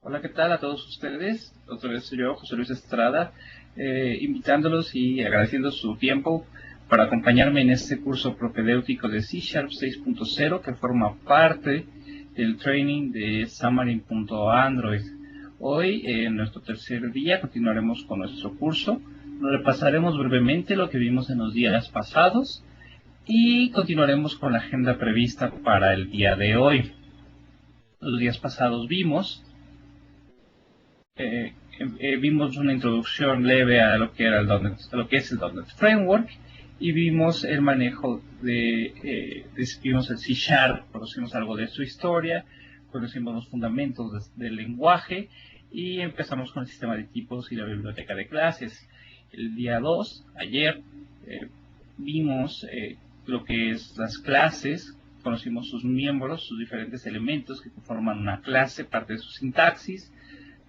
Hola, ¿qué tal a todos ustedes? Otra vez soy yo, José Luis Estrada, invitándolos y agradeciendo su tiempo para acompañarme en este curso propedéutico de C# 6.0 que forma parte del training de Xamarin.Android. Hoy, en nuestro tercer día, continuaremos con nuestro curso. Repasaremos brevemente lo que vimos en los días pasados y continuaremos con la agenda prevista para el día de hoy. Los días pasados vimos una introducción leve a lo que era es el .NET Framework, y vimos el manejo vimos el C#, conocimos algo de su historia, conocimos los fundamentos del lenguaje y empezamos con el sistema de tipos y la biblioteca de clases. El día 2, ayer, vimos lo que es las clases, conocimos sus miembros, sus diferentes elementos que conforman una clase, parte de su sintaxis.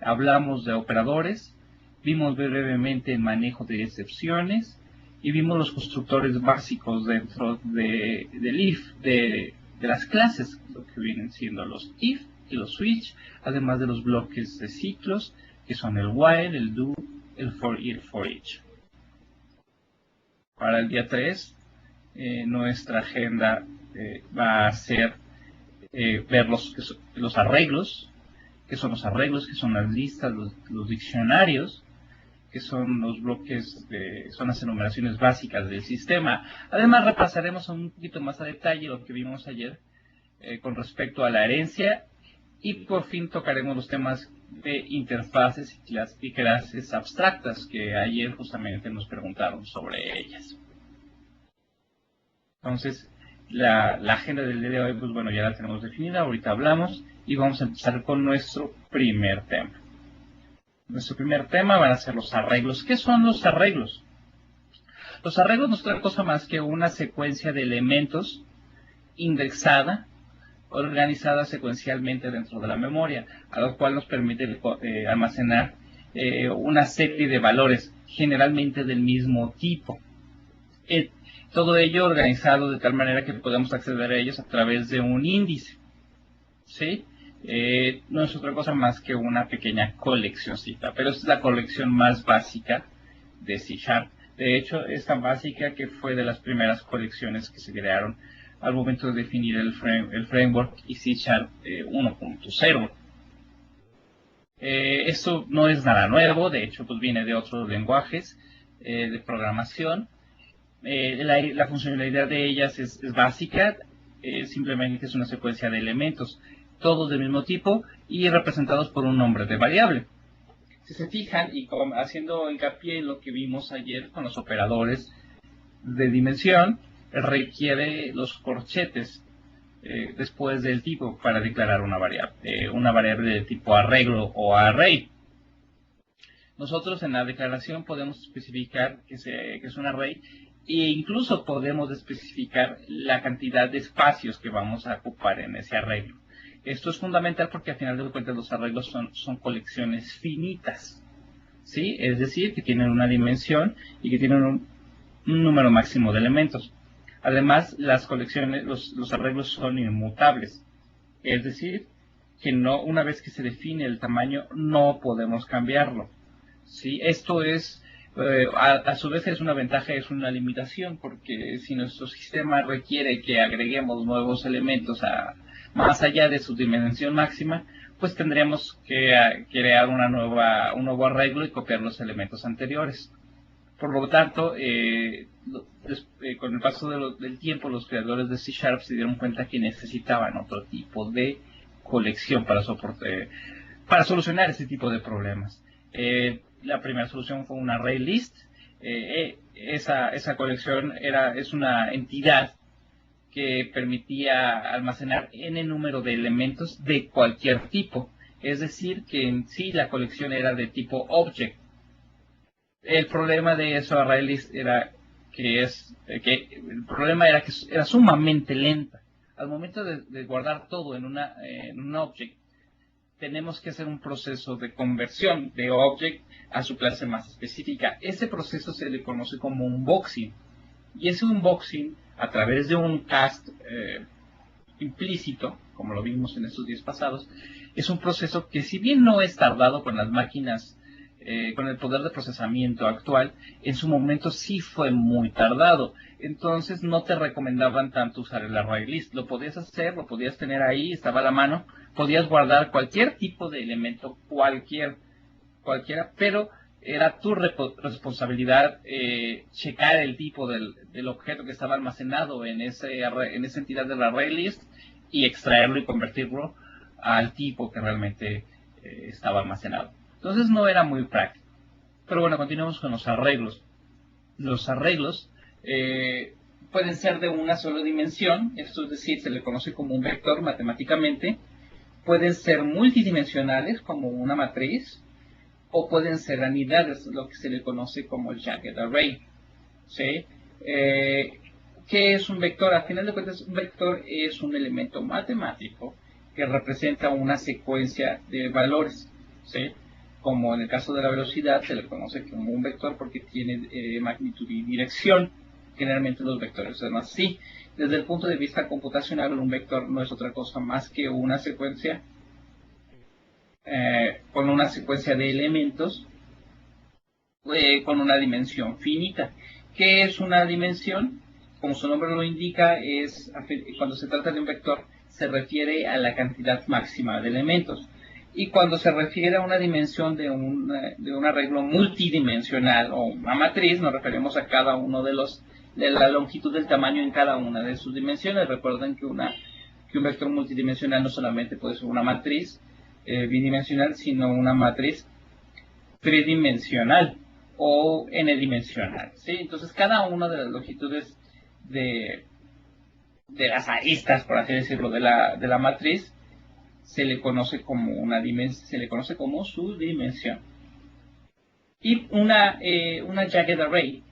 Hablamos de operadores, vimos brevemente el manejo de excepciones y vimos los constructores básicos dentro del if, de las clases, lo que vienen siendo los if y los switch, además de los bloques de ciclos, que son el while, el do, el for y el for each. Para el día 3, nuestra agenda va a ser ver los arreglos. ¿Qué son los arreglos? ¿Qué son las listas, los diccionarios? ¿Qué son los bloques? Son las enumeraciones básicas del sistema. Además, repasaremos un poquito más a detalle lo que vimos ayer con respecto a la herencia, y por fin tocaremos los temas de interfaces y clases abstractas, que ayer justamente nos preguntaron sobre ellas. Entonces, la agenda del día de hoy, pues bueno, ya la tenemos definida, ahorita hablamos, y vamos a empezar con nuestro primer tema. Nuestro primer tema van a ser los arreglos. ¿Qué son los arreglos? Los arreglos no es otra cosa más que una secuencia de elementos indexada, organizada secuencialmente dentro de la memoria, a lo cual nos permite almacenar una serie de valores, generalmente del mismo tipo. Todo ello organizado de tal manera que podemos acceder a ellos a través de un índice. ¿Sí? No es otra cosa más que una pequeña coleccioncita, pero es la colección más básica de C#. De hecho, es tan básica que fue de las primeras colecciones que se crearon al momento de definir el framework y C# 1.0. Esto no es nada nuevo, de hecho, pues viene de otros lenguajes de programación. La funcionalidad de ellas es básica, simplemente es una secuencia de elementos, todos del mismo tipo y representados por un nombre de variable. Si se fijan, y haciendo hincapié en lo que vimos ayer con los operadores de dimensión, requiere los corchetes después del tipo para declarar una variable de tipo arreglo o array. Nosotros en la declaración podemos especificar que es un array, e incluso podemos especificar la cantidad de espacios que vamos a ocupar en ese arreglo. Esto es fundamental porque al final de cuentas los arreglos son colecciones finitas, ¿sí? Es decir, que tienen una dimensión y que tienen un número máximo de elementos. Además, los arreglos son inmutables, es decir, que una vez que se define el tamaño no podemos cambiarlo. ¿Sí? Esto es, a su vez es una ventaja, es una limitación, porque si nuestro sistema requiere que agreguemos nuevos elementos más allá de su dimensión máxima, pues tendríamos que crear un nuevo arreglo y copiar los elementos anteriores. Por lo tanto, con el paso del tiempo, los creadores de C# se dieron cuenta que necesitaban otro tipo de colección para solucionar este tipo de problemas. La primera solución fue un array list. Esa colección es una entidad que permitía almacenar n número de elementos de cualquier tipo. Es decir, que en sí la colección era de tipo object. El problema de eso array list era que era sumamente lenta. Al momento de guardar todo en un object, tenemos que hacer un proceso de conversión de object a su clase más específica. Ese proceso se le conoce como unboxing. Y ese unboxing, a través de un cast implícito, como lo vimos en estos días pasados, es un proceso que, si bien no es tardado con las máquinas, con el poder de procesamiento actual, en su momento sí fue muy tardado. Entonces no te recomendaban tanto usar el array list. Lo podías hacer, lo podías tener ahí, estaba a la mano, podías guardar cualquier tipo de elemento, cualquiera, pero era tu responsabilidad checar el tipo del objeto que estaba almacenado en esa entidad del array list y extraerlo y convertirlo al tipo que realmente estaba almacenado. Entonces no era muy práctico. Pero bueno, continuamos con los arreglos. Los arreglos pueden ser de una sola dimensión, esto es decir, se le conoce como un vector matemáticamente. Pueden ser multidimensionales, como una matriz, o pueden ser unidades, lo que se le conoce como jagged array. ¿Sí? ¿Qué es un vector? Al final de cuentas, un vector es un elemento matemático que representa una secuencia de valores. ¿Sí? Como en el caso de la velocidad, se le conoce como un vector porque tiene magnitud y dirección. Generalmente los vectores son así. Desde el punto de vista computacional, un vector no es otra cosa más que una secuencia con una secuencia de elementos con una dimensión finita. ¿Qué es una dimensión? Como su nombre lo indica, cuando se trata de un vector, se refiere a la cantidad máxima de elementos. Y cuando se refiere a una dimensión de un arreglo multidimensional o una matriz, nos referimos a cada uno de la longitud del tamaño en cada una de sus dimensiones. Recuerden que un vector multidimensional no solamente puede ser una matriz bidimensional, sino una matriz tridimensional o n-dimensional. ¿Sí? Entonces, cada una de las longitudes de las aristas, por así decirlo, de la matriz, se le conoce como su dimensión. Y una jagged array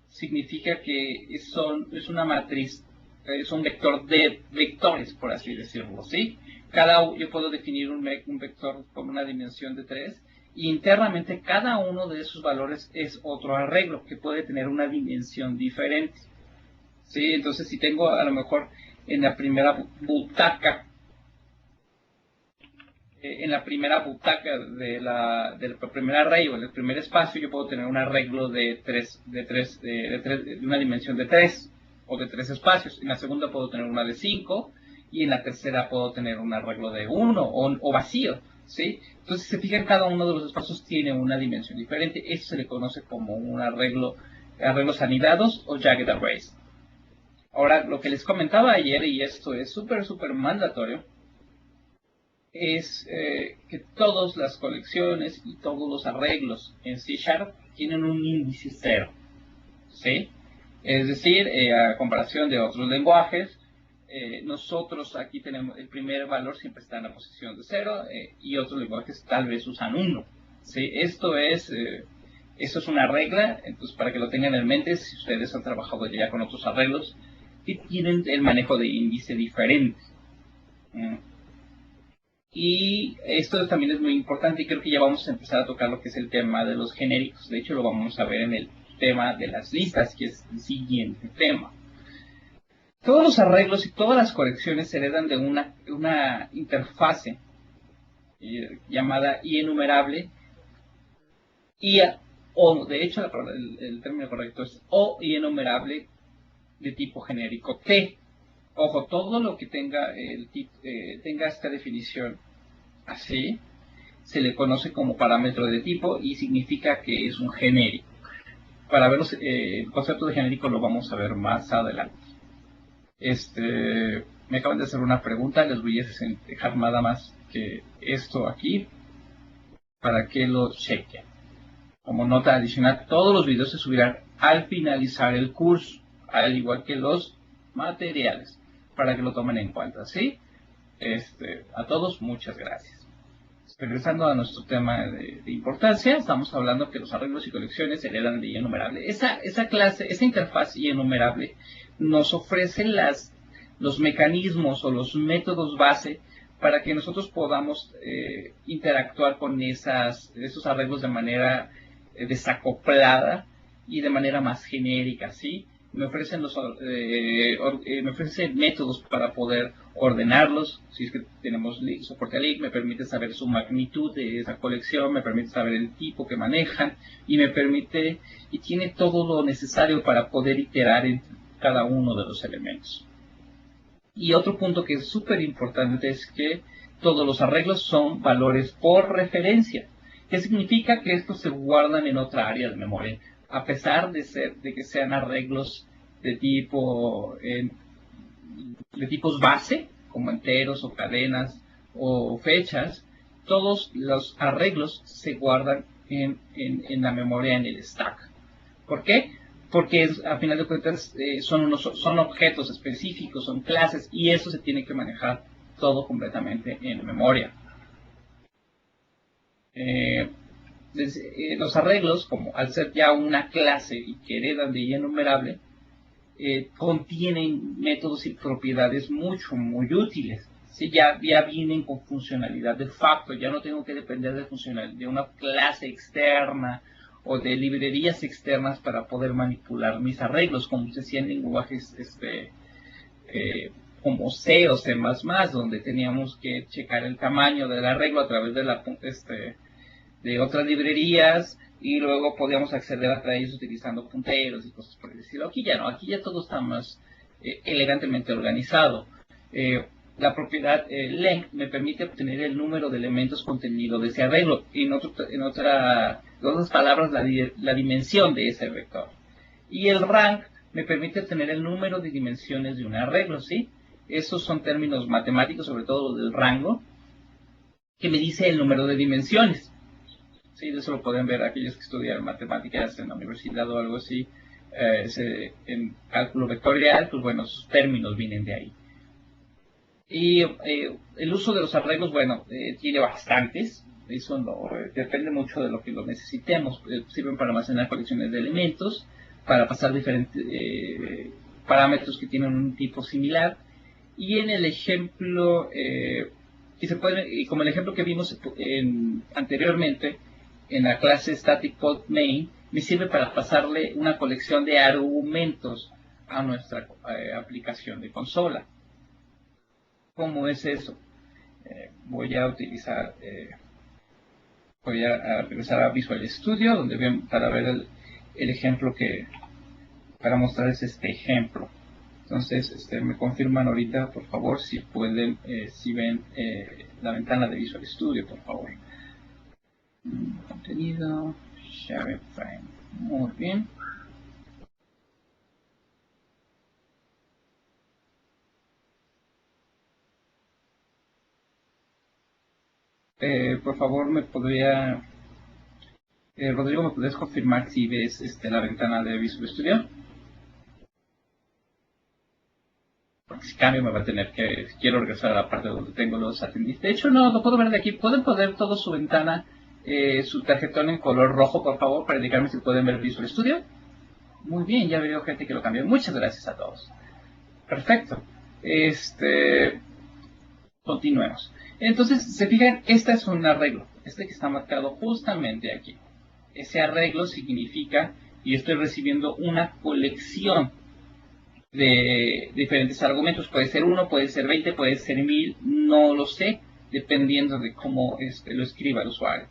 significa que es una matriz, es un vector de vectores, por así decirlo, ¿sí? Yo puedo definir un vector con una dimensión de 3, y internamente cada uno de esos valores es otro arreglo que puede tener una dimensión diferente. ¿Sí? Entonces, si tengo a lo mejor en la primera butaca, del primer array o en el primer espacio, yo puedo tener un arreglo de una dimensión de 3 o de 3 espacios. En la segunda puedo tener una de 5 y en la tercera puedo tener un arreglo de 1 o vacío. ¿Sí? Entonces, si se fijan, cada uno de los espacios tiene una dimensión diferente. Eso se le conoce como un arreglos anidados o jagged arrays. Ahora, lo que les comentaba ayer, y esto es súper mandatorio, es que todas las colecciones y todos los arreglos en C# tienen un índice 0. ¿Sí? Es decir, a comparación de otros lenguajes, nosotros aquí tenemos el primer valor siempre está en la posición de 0 y otros lenguajes tal vez usan 1. ¿Sí? Esto es una regla, entonces para que lo tengan en mente, si ustedes han trabajado ya con otros arreglos que tienen el manejo de índice diferente. Y esto también es muy importante y creo que ya vamos a empezar a tocar lo que es el tema de los genéricos. De hecho, lo vamos a ver en el tema de las listas, que es el siguiente tema. Todos los arreglos y todas las correcciones se heredan de una interfase llamada enumerable, o de hecho el término correcto es enumerable de tipo genérico T. Ojo, todo lo que tenga esta definición así se le conoce como parámetro de tipo y significa que es un genérico. Para ver el concepto de genérico lo vamos a ver más adelante. Me acaban de hacer una pregunta, les voy a dejar nada más que esto aquí para que lo chequen. Como nota adicional, todos los videos se subirán al finalizar el curso, al igual que los materiales, para que lo tomen en cuenta, ¿sí? A todos, muchas gracias. Regresando a nuestro tema de importancia, estamos hablando que los arreglos y colecciones se heredan de enumerable. Esa interfaz enumerable nos ofrece los mecanismos o los métodos base para que nosotros podamos interactuar con esos arreglos de manera desacoplada y de manera más genérica, ¿sí? me ofrecen me ofrece métodos para poder ordenarlos. Si es que tenemos soporte a LINQ, me permite saber su magnitud de esa colección, me permite saber el tipo que manejan y y tiene todo lo necesario para poder iterar en cada uno de los elementos. Y otro punto que es súper importante es que todos los arreglos son valores por referencia. ¿Qué significa? Que estos se guardan en otra área de memoria. A pesar de que sean arreglos de tipos base, como enteros o cadenas o fechas, todos los arreglos se guardan en la memoria, en el stack. ¿Por qué? Porque a final de cuentas son objetos específicos, son clases, y eso se tiene que manejar todo completamente en memoria. Los arreglos, como al ser ya una clase y que heredan de ella enumerable, contienen métodos y propiedades muy útiles. ¿Sí? Ya vienen con funcionalidad de facto, ya no tengo que depender de una clase externa o de librerías externas para poder manipular mis arreglos, como se hacía en lenguajes como C o C++, donde teníamos que checar el tamaño del arreglo a través de otras librerías, y luego podíamos acceder a ellos utilizando punteros y cosas por el estilo. Aquí ya no, aquí ya todo está más elegantemente organizado. La propiedad length me permite obtener el número de elementos contenido de ese arreglo, en otras palabras, la dimensión de ese vector. Y el rank me permite obtener el número de dimensiones de un arreglo, ¿sí? Esos son términos matemáticos, sobre todo del rango, que me dice el número de dimensiones. Sí, eso lo pueden ver aquellos que estudian matemáticas en la universidad o algo así, en cálculo vectorial, pues bueno, sus términos vienen de ahí. Y el uso de los arreglos, bueno, tiene bastantes. Eso depende mucho de lo que lo necesitemos. Sirven para almacenar colecciones de elementos, para pasar diferentes parámetros que tienen un tipo similar. Y en el ejemplo, como el ejemplo que vimos anteriormente, en la clase static_main, me sirve para pasarle una colección de argumentos a nuestra aplicación de consola. ¿Cómo es eso? Voy a regresar a Visual Studio, para ver el ejemplo para mostrarles este ejemplo. Entonces, me confirman ahorita, por favor, si ven la ventana de Visual Studio, por favor. Contenido, share frame. Muy bien. Por favor, Rodrigo, ¿me podrías confirmar si ves la ventana de Visual Studio? Porque si cambio me va a tener quiero regresar a la parte donde tengo los attendees. De hecho, no, lo puedo ver de aquí. ¿Pueden poner toda su ventana, su tarjetón en color rojo, por favor, para indicarme si pueden ver Visual Studio? Muy bien, ya veo gente que lo cambió. Muchas gracias a todos. Perfecto. Continuemos. Entonces, se fijan, este es un arreglo. Este que está marcado justamente aquí. Ese arreglo significa, y estoy recibiendo una colección de diferentes argumentos. Puede ser 1, puede ser 20, puede ser 1000, no lo sé, dependiendo de cómo lo escriba el usuario.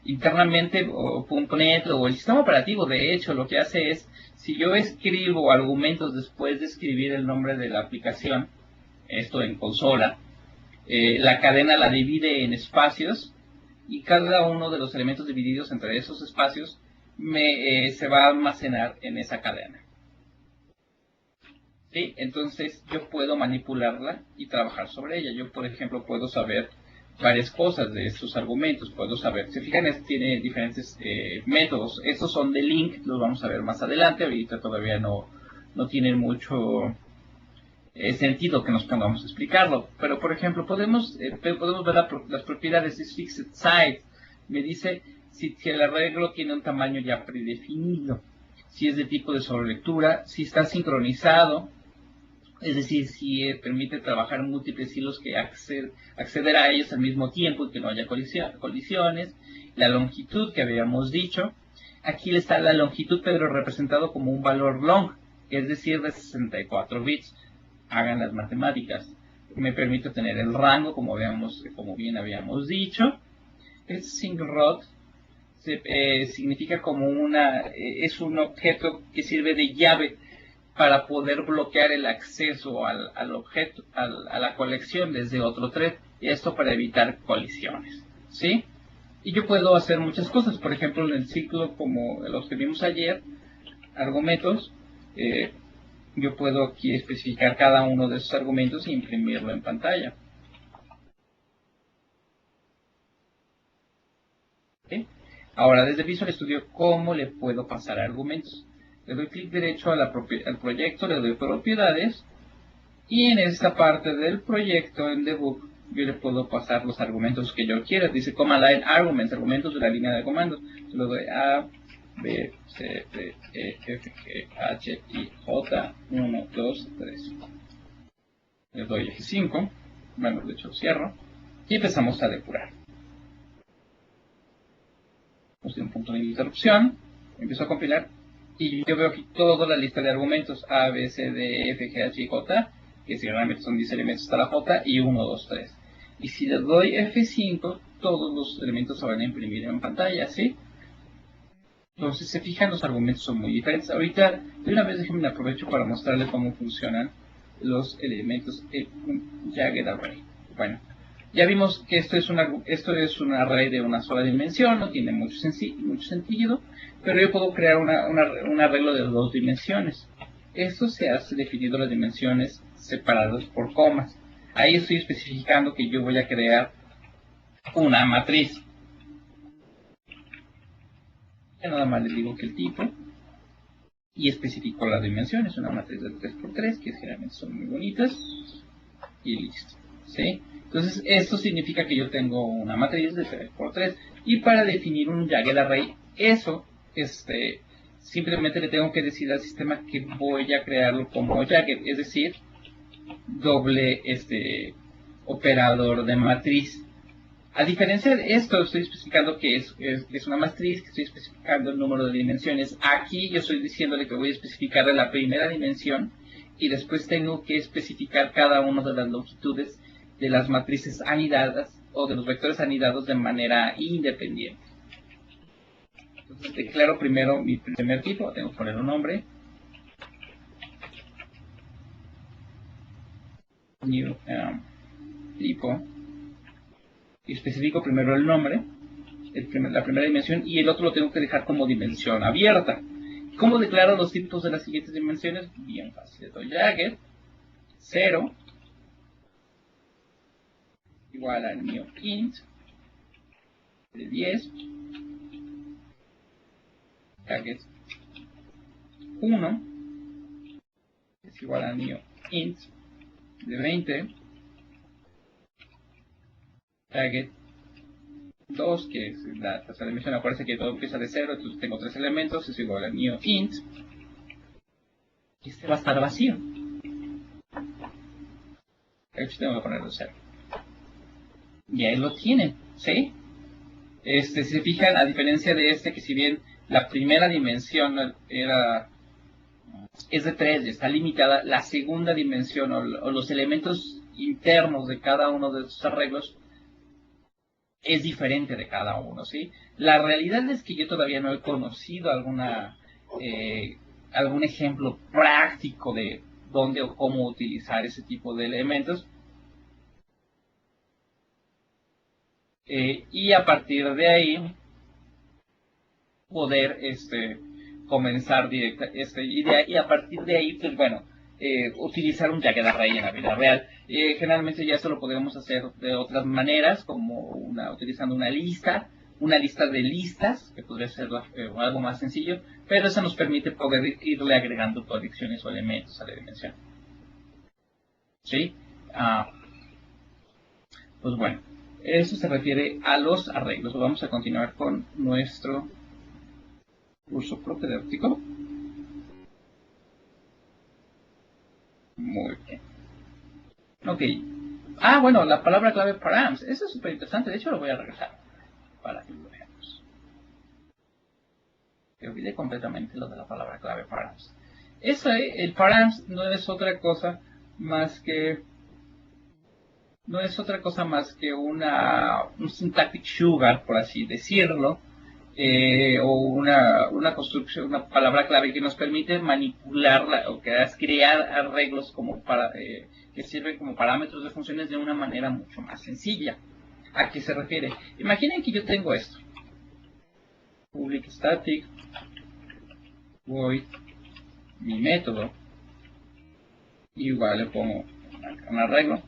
Internamente, o .NET o el sistema operativo, de hecho, lo que hace es, si yo escribo argumentos después de escribir el nombre de la aplicación, esto en consola, la cadena la divide en espacios, y cada uno de los elementos divididos entre esos espacios se va a almacenar en esa cadena. ¿Sí? Entonces yo puedo manipularla y trabajar sobre ella. Yo, por ejemplo, puedo saber varias cosas de estos argumentos. Puedo saber, se fijan, tiene diferentes métodos. Estos son de link, los vamos a ver más adelante. Ahorita todavía no tienen mucho sentido que nos pongamos a explicarlo. Pero, por ejemplo, podemos ver las propiedades de fixed size. Me dice si el arreglo tiene un tamaño ya predefinido, si es de tipo de sobrelectura, si está sincronizado, es decir, si permite trabajar en múltiples hilos que acceder a ellos al mismo tiempo y que no haya colisiones, la longitud que habíamos dicho. Aquí está la longitud, pero representado como un valor long. es decir, de 64 bits. Hagan las matemáticas. Me permite tener el rango, como bien habíamos dicho. El single rod significa como es un objeto que sirve de llave para poder bloquear el acceso al objeto, a la colección desde otro thread, y esto para evitar colisiones, ¿sí? Y yo puedo hacer muchas cosas, por ejemplo, en el ciclo como los que vimos ayer, argumentos, yo puedo aquí especificar cada uno de esos argumentos e imprimirlo en pantalla. ¿Sí? Ahora, desde Visual Studio, ¿cómo le puedo pasar argumentos? Le doy clic derecho al proyecto, le doy propiedades, y en esta parte del proyecto, en debug, yo le puedo pasar los argumentos que yo quiera. Dice command line arguments, argumentos de la línea de comandos. Le doy A, B, C, D, E, F, G, H, I, J, 1, 2, 3. Le doy F5, bueno, de hecho lo cierro, y empezamos a depurar. Puse un punto de interrupción, empiezo a compilar, y yo veo aquí toda la lista de argumentos, A, B, C, D, F, G, H, I, J, que si realmente son 10 elementos hasta la J, y 1, 2, 3. Y si le doy F5, todos los elementos se van a imprimir en pantalla, ¿sí? Entonces, se fijan, los argumentos son muy diferentes. Ahorita, de una vez déjenme aprovecho para mostrarles cómo funcionan los elementos en un Jagged Array. Bueno, ya vimos que esto es un array de una sola dimensión, no tiene mucho sentido, pero yo puedo crear un arreglo de 2 dimensiones. Esto se hace definiendo las dimensiones separadas por comas. Ahí estoy especificando que yo voy a crear una matriz. Ya nada más le digo que el tipo, y especifico las dimensiones, una matriz de 3×3, que generalmente son muy bonitas, y listo, ¿sí? Entonces, esto significa que yo tengo una matriz de 3×3, y para definir un Jagged Array, simplemente le tengo que decir al sistema que voy a crearlo como Jagged, es decir, doble operador de matriz. A diferencia de esto, estoy especificando que es una matriz, que estoy especificando el número de dimensiones. Aquí yo estoy diciéndole que voy a especificar la primera dimensión y después tengo que especificar cada una de las longitudes de las matrices anidadas o de los vectores anidados de manera independiente. Entonces declaro primero mi primer tipo, tengo que poner un nombre. New tipo. Y especifico primero el nombre, la primera dimensión, y el otro lo tengo que dejar como dimensión abierta. ¿Cómo declaro los tipos de las siguientes dimensiones? Bien fácil. Le doy Jagged 0 igual al new int de 10, Jagged 1 es igual al new int de 20, Jagged 2, que es la tercera dimensión. Aparece que todo empieza de 0, entonces tengo 3 elementos, es igual al new int, y este va a estar vacío. De hecho, tengo que ponerlo 0. Y ahí lo tienen, ¿sí? Si se fijan, a diferencia de que si bien la primera dimensión es de 3 y está limitada, la segunda dimensión o los elementos internos de cada uno de estos arreglos es diferente de cada uno, ¿sí? La realidad es que yo todavía no he conocido algún ejemplo práctico de dónde o cómo utilizar ese tipo de elementos. Y a partir de ahí poder comenzar directa y a partir de ahí pues bueno, utilizar un Jagged Array en la vida real. Generalmente ya eso lo podemos hacer de otras maneras, como utilizando una lista de listas, que podría ser algo más sencillo, pero eso nos permite poder irle agregando colecciones o elementos a la dimensión. ¿Sí? Pues bueno, eso se refiere a los arreglos. Vamos a continuar con nuestro curso propedéutico. Muy bien. Ok. Bueno, la palabra clave params. Eso es súper interesante. De hecho, lo voy a regresar para que lo veamos. Me olvidé completamente lo de la palabra clave params. Eso, el params no es otra cosa más que un syntactic sugar, por así decirlo, o una construcción, una palabra clave que nos permite manipularla o crear arreglos que sirven como parámetros de funciones de una manera mucho más sencilla. ¿A qué se refiere? Imaginen que yo tengo esto. Public static void mi método. Igual le pongo un arreglo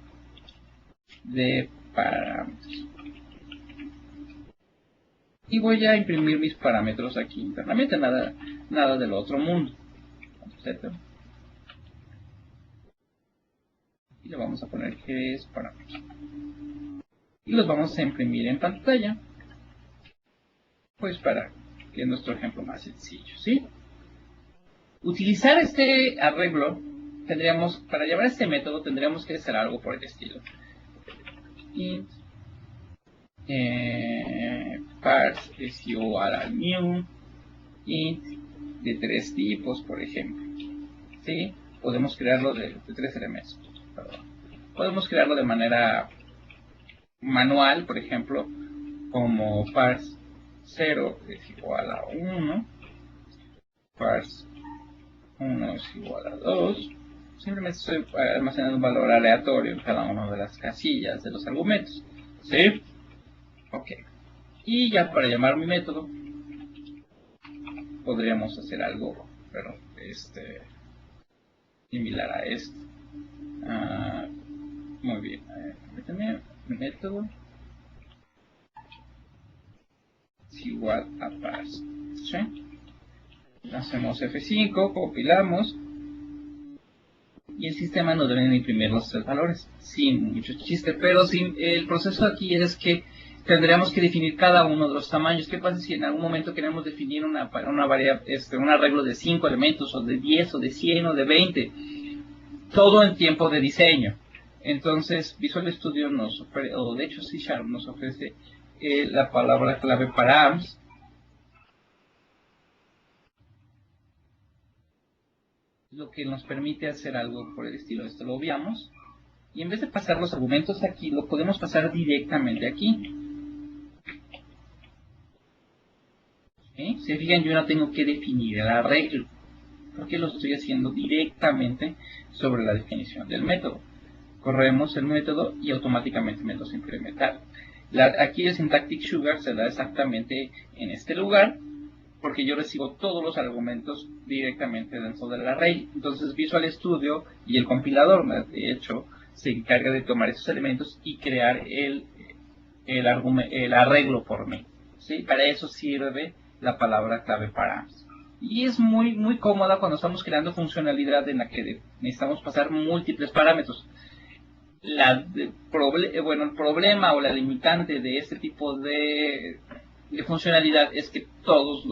de parámetros. Y voy a imprimir mis parámetros aquí internamente, nada del otro mundo. Etcétera. Y le vamos a poner que es parámetros. Y los vamos a imprimir en pantalla, pues para que es nuestro ejemplo más sencillo, ¿sí? Utilizar este arreglo, para llevar este método tendríamos que hacer algo por el estilo. Int parse es igual a new int de 3 tipos, por ejemplo, ¿sí? Podemos crearlo de 3 elementos, perdón. Podemos crearlo de manera manual, por ejemplo, como parse 0 es igual a 1, parse 1 es igual a 2. Simplemente estoy almacenando un valor aleatorio en cada una de las casillas de los argumentos, ¿sí? Ok. Y ya para llamar mi método podríamos hacer algo, pero similar a esto. Muy bien. Permítame, mi método es igual a parse, ¿sí? Hacemos F5, compilamos y el sistema nos debe imprimir los 3 valores sin mucho chiste, pero el proceso aquí es que tendríamos que definir cada uno de los tamaños. ¿Qué pasa si en algún momento queremos definir un arreglo de 5 elementos, o de 10, o de 100, o de 20? Todo en tiempo de diseño. Entonces Visual Studio nos ofrece, o de hecho C# nos ofrece la palabra clave params, lo que nos permite hacer algo por el estilo. Esto lo obviamos. Y en vez de pasar los argumentos aquí, lo podemos pasar directamente aquí. ¿Sí? Si fijan, yo no tengo que definir el arreglo, porque lo estoy haciendo directamente sobre la definición del método. Corremos el método y automáticamente me los implementa. Aquí el syntactic sugar se da exactamente en este lugar, porque yo recibo todos los argumentos directamente dentro del array. Entonces Visual Studio y el compilador, de hecho, se encarga de tomar esos elementos y crear el arreglo por mí, ¿sí? Para eso sirve la palabra clave params. Y es muy, muy cómoda cuando estamos creando funcionalidad en la que necesitamos pasar múltiples parámetros. El problema o la limitante de este tipo de funcionalidad es que todos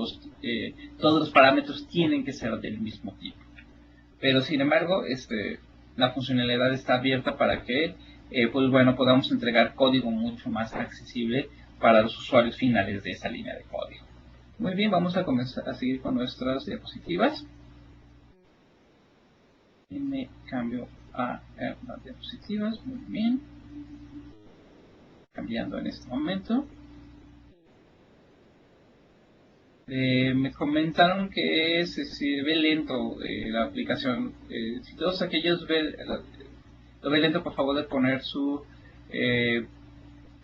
los parámetros tienen que ser del mismo tipo. Pero sin embargo, la funcionalidad está abierta para que podamos entregar código mucho más accesible para los usuarios finales de esa línea de código. Muy bien, vamos a comenzar a seguir con nuestras diapositivas. Y me cambio a las diapositivas. Muy bien. Cambiando en este momento. Me comentaron que se ve lento la aplicación. Si todos aquellos lo ven lento, por favor de poner su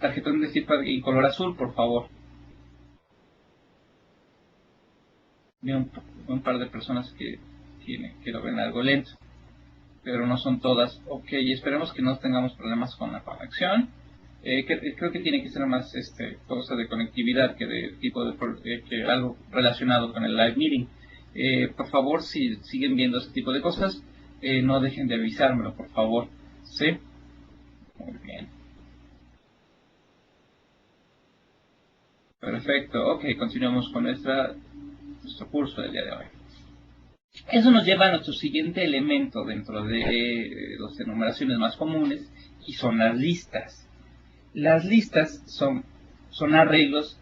tarjetón de feedback en color azul, por favor. Veo un par de personas que lo ven algo lento, pero no son todas. Ok, esperemos que no tengamos problemas con la conexión. Creo que tiene que ser más cosa de conectividad que de tipo que algo relacionado con el live meeting. Por favor, si siguen viendo ese tipo de cosas, no dejen de avisármelo, por favor. ¿Sí? Muy bien. Perfecto. Ok, continuamos con nuestro curso del día de hoy. Eso nos lleva a nuestro siguiente elemento dentro de las enumeraciones más comunes, y son las listas. Las listas son arreglos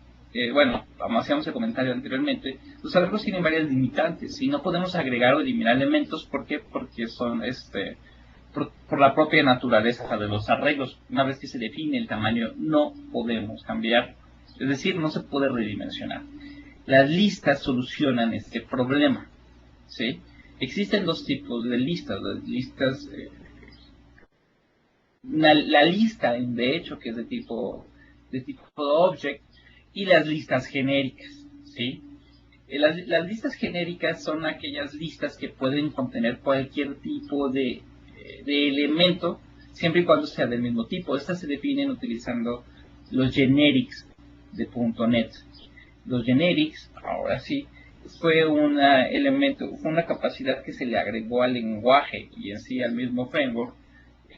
bueno, como hacíamos el comentario anteriormente, los arreglos tienen varias limitantes y no podemos agregar o eliminar elementos. ¿Por qué? Porque son por la propia naturaleza de los arreglos. Una vez que se define el tamaño, no podemos cambiar, es decir, no se puede redimensionar. Las listas solucionan este problema, ¿sí? Existen dos tipos de listas. Las listas, la lista, de hecho, que es de tipo object, y las listas genéricas, ¿sí? Las listas genéricas son aquellas listas que pueden contener cualquier tipo de elemento, siempre y cuando sea del mismo tipo. Estas se definen utilizando los generics de .NET. Los generics, ahora sí, fue una capacidad que se le agregó al lenguaje y en sí al mismo framework,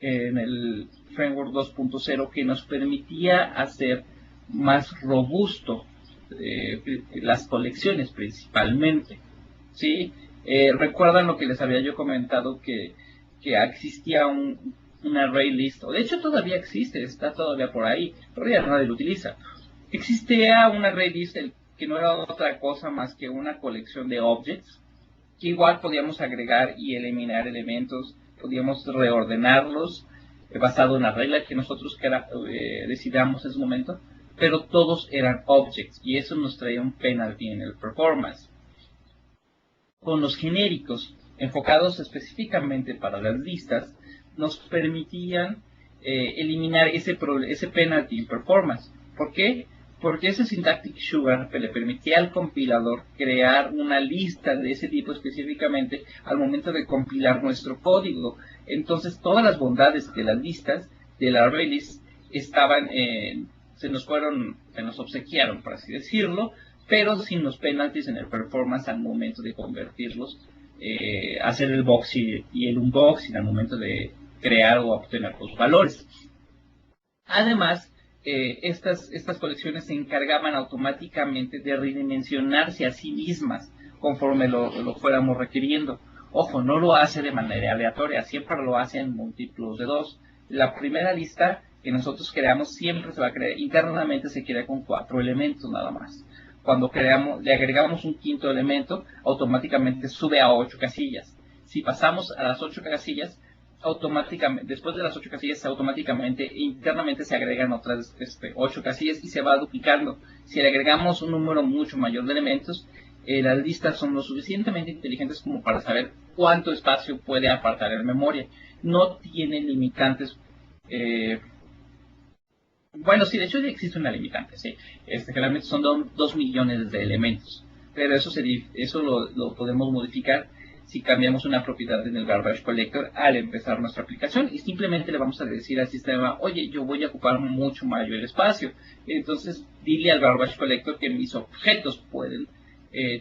en el framework 2.0, que nos permitía hacer más robusto las colecciones principalmente, ¿sí? Recuerdan lo que les había yo comentado, que existía un array list, o de hecho todavía existe, está todavía por ahí, pero ya nadie lo utiliza. Existía un array list que no era otra cosa más que una colección de objects, que igual podíamos agregar y eliminar elementos, podíamos reordenarlos basado en la regla que nosotros decidamos en ese momento, pero todos eran objects y eso nos traía un penalty en el performance. Con los genéricos, enfocados específicamente para las listas, nos permitían eliminar ese penalty en performance. ¿Por qué? Porque ese syntactic sugar le permitía al compilador crear una lista de ese tipo específicamente al momento de compilar nuestro código. Entonces todas las bondades de las listas, de la array list, se nos obsequiaron, por así decirlo, pero sin los penalties en el performance al momento de convertirlos, hacer el boxing y el unboxing al momento de crear o obtener los valores. Además, estas colecciones se encargaban automáticamente de redimensionarse a sí mismas conforme lo fuéramos requiriendo. Ojo, no lo hace de manera aleatoria, siempre lo hace en múltiplos de 2. La primera lista que nosotros creamos siempre se va a crear, internamente se crea con 4 elementos nada más. Cuando le agregamos un quinto elemento, automáticamente sube a 8 casillas. Si pasamos a las 8 casillas, automáticamente, después de las 8 casillas, automáticamente internamente se agregan otras 8 casillas y se va duplicando. Si le agregamos un número mucho mayor de elementos, las listas son lo suficientemente inteligentes como para saber cuánto espacio puede apartar en memoria. No tiene limitantes. Bueno, sí, de hecho ya existe una limitante, sí. Generalmente son 2 millones de elementos, pero eso lo podemos modificar si cambiamos una propiedad en el garbage collector al empezar nuestra aplicación y simplemente le vamos a decir al sistema, oye, yo voy a ocupar mucho mayor espacio. Entonces, dile al garbage collector que mis objetos pueden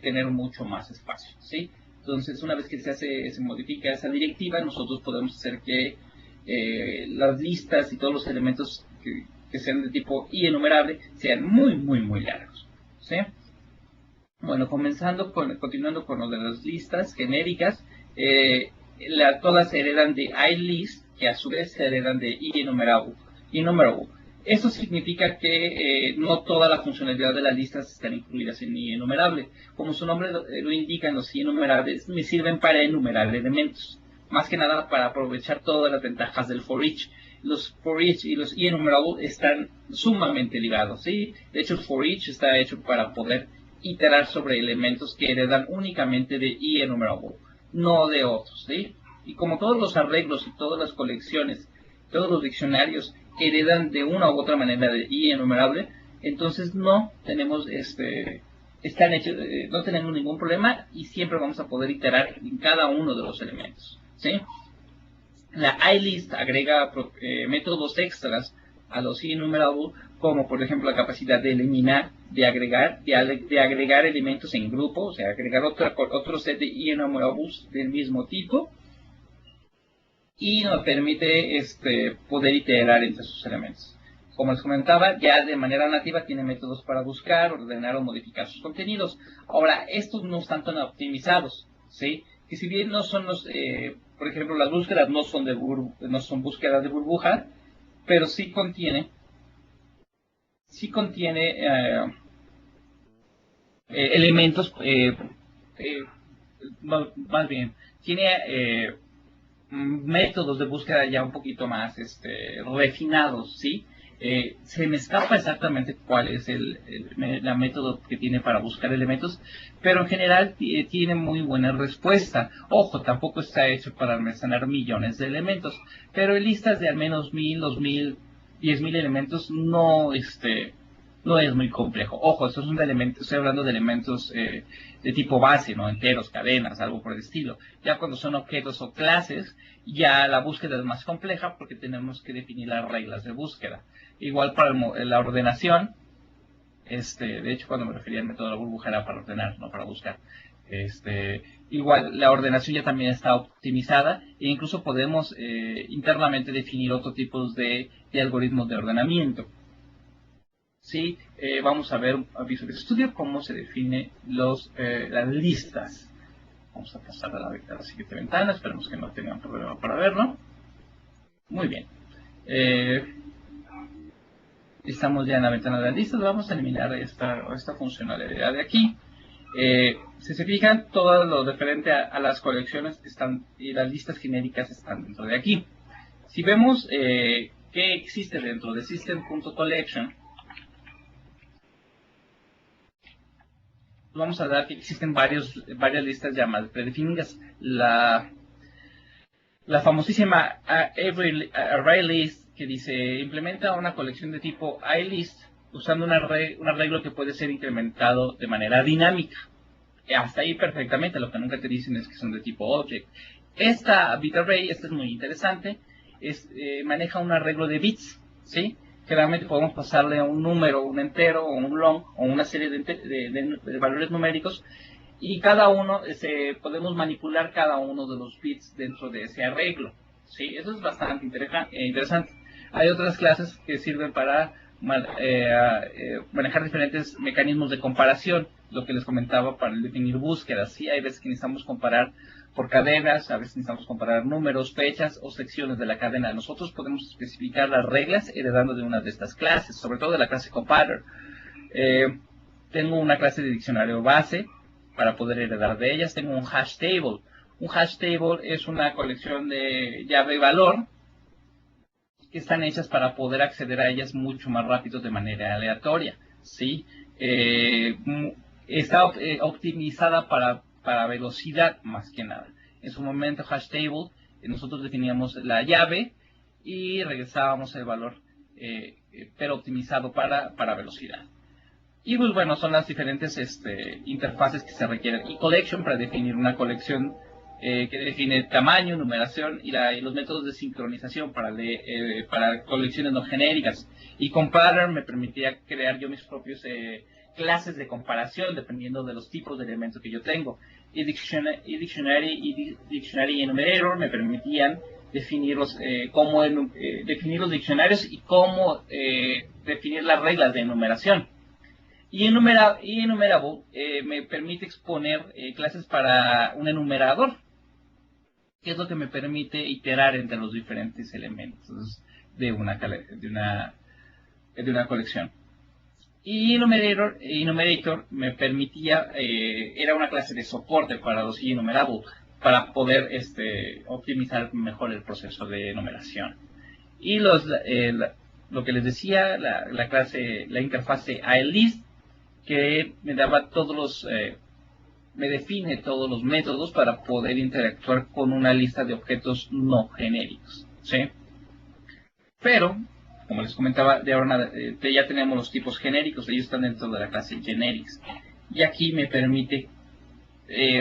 tener mucho más espacio, ¿sí? Entonces, una vez que se modifica esa directiva, nosotros podemos hacer que las listas y todos los elementos que sean de tipo enumerable sean muy, muy, muy largos, ¿sí? Bueno, continuando con lo de las listas genéricas, todas se heredan de iList, que a su vez se heredan de enumerable. Eso significa que no toda la funcionalidad de las listas están incluidas en enumerable. Como su nombre lo indica, los enumerables me sirven para enumerar elementos, más que nada para aprovechar todas las ventajas del for each. Los for each y los enumerable están sumamente ligados, ¿sí? De hecho, el for each está hecho para poder iterar sobre elementos que heredan únicamente de enumerable, no de otros, ¿sí? Y como todos los arreglos y todas las colecciones, todos los diccionarios heredan de una u otra manera de enumerable, entonces no tenemos no tenemos ningún problema y siempre vamos a poder iterar en cada uno de los elementos, ¿sí? La iList agrega métodos extras a los enumerable, como por ejemplo la capacidad de eliminar, de agregar elementos en grupo, o sea, agregar otro set de enumerables del mismo tipo, y nos permite poder iterar entre sus elementos. Como les comentaba, ya de manera nativa tiene métodos para buscar, ordenar o modificar sus contenidos. Ahora, estos no están tan optimizados, ¿sí? Que si bien no son por ejemplo, las búsquedas no son búsquedas de burbuja, pero sí contiene elementos, más bien, tiene métodos de búsqueda ya un poquito más refinados, ¿sí? Se me escapa exactamente cuál es la método que tiene para buscar elementos, pero en general tiene muy buena respuesta. Ojo, tampoco está hecho para almacenar millones de elementos, pero en listas de al menos 1000, 2000, 10.000 elementos no es muy complejo. Ojo, estos son de elementos, estoy hablando de elementos de tipo base, ¿no? Enteros, cadenas, algo por el estilo. Ya cuando son objetos o clases, ya la búsqueda es más compleja porque tenemos que definir las reglas de búsqueda. Igual para la ordenación, de hecho cuando me refería al método de la burbuja era para ordenar, no para buscar. Igual la ordenación ya también está optimizada e incluso podemos internamente definir otro tipo de algoritmos de ordenamiento. Sí, vamos a ver a Visual Studio cómo se define las listas. Vamos a pasar a la siguiente ventana, esperemos que no tengan problema para verlo. Muy bien. Estamos ya en la ventana de las listas, vamos a eliminar esta funcionalidad de aquí. Si se fijan, todo lo referente a las colecciones y las listas genéricas están dentro de aquí. Si vemos qué existe dentro de system.collection, vamos a dar que existen varias listas llamadas predefinidas. La famosísima ArrayList, que dice implementa una colección de tipo iList usando un arreglo que puede ser incrementado de manera dinámica. Hasta ahí perfectamente, lo que nunca te dicen es que son de tipo object. Esta bit array, esta es muy interesante, maneja un arreglo de bits, ¿sí? Generalmente podemos pasarle a un número, un entero, o un long, o una serie de valores numéricos, y cada uno, podemos manipular cada uno de los bits dentro de ese arreglo, ¿sí? Eso es bastante interesante. Hay otras clases que sirven para manejar diferentes mecanismos de comparación, lo que les comentaba para definir búsquedas, ¿sí? Hay veces que necesitamos comparar por cadenas, a veces necesitamos comparar números, fechas o secciones de la cadena. Nosotros podemos especificar las reglas heredando de una de estas clases, sobre todo de la clase compiler. Tengo una clase de diccionario base para poder heredar de ellas. Tengo un hash table. Un hash table es una colección de llave y valor que están hechas para poder acceder a ellas mucho más rápido de manera aleatoria, ¿sí? Está optimizada para velocidad más que nada. En su momento hash table, nosotros definíamos la llave y regresábamos el valor, pero optimizado para velocidad. Y pues bueno, son las diferentes interfaces que se requieren. Y collection para definir una colección que define tamaño, numeración y los métodos de sincronización para colecciones no genéricas. Y comparer me permitía crear yo mis propios clases de comparación dependiendo de los tipos de elementos que yo tengo. Y Dictionary y Enumerator me permitían definir definir los diccionarios y cómo definir las reglas de enumeración. Y Enumerable me permite exponer clases para un enumerador, que es lo que me permite iterar entre los diferentes elementos de una colección. Y Enumerator me permitía, era una clase de soporte para los Enumerable, para poder optimizar mejor el proceso de enumeración. Y lo que les decía, la interfase iList, que me daba me define todos los métodos para poder interactuar con una lista de objetos no genéricos, ¿sí? Pero, como les comentaba, ya tenemos los tipos genéricos, ellos están dentro de la clase generics. Y aquí me permite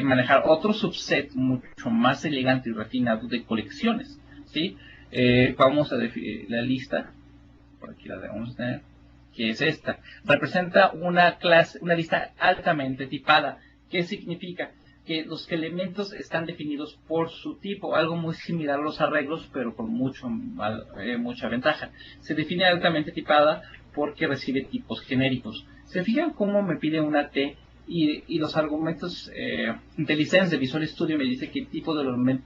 manejar otro subset mucho más elegante y refinado de colecciones, ¿sí? Vamos a definir la lista, por aquí la debemos tener, que es esta. Representa una lista altamente tipada. ¿Qué significa? Que los elementos están definidos por su tipo, algo muy similar a los arreglos, pero con mucha ventaja. Se define altamente tipada porque recibe tipos genéricos. ¿Se fijan cómo me pide una T y los argumentos IntelliSense de Visual Studio me dice qué tipo de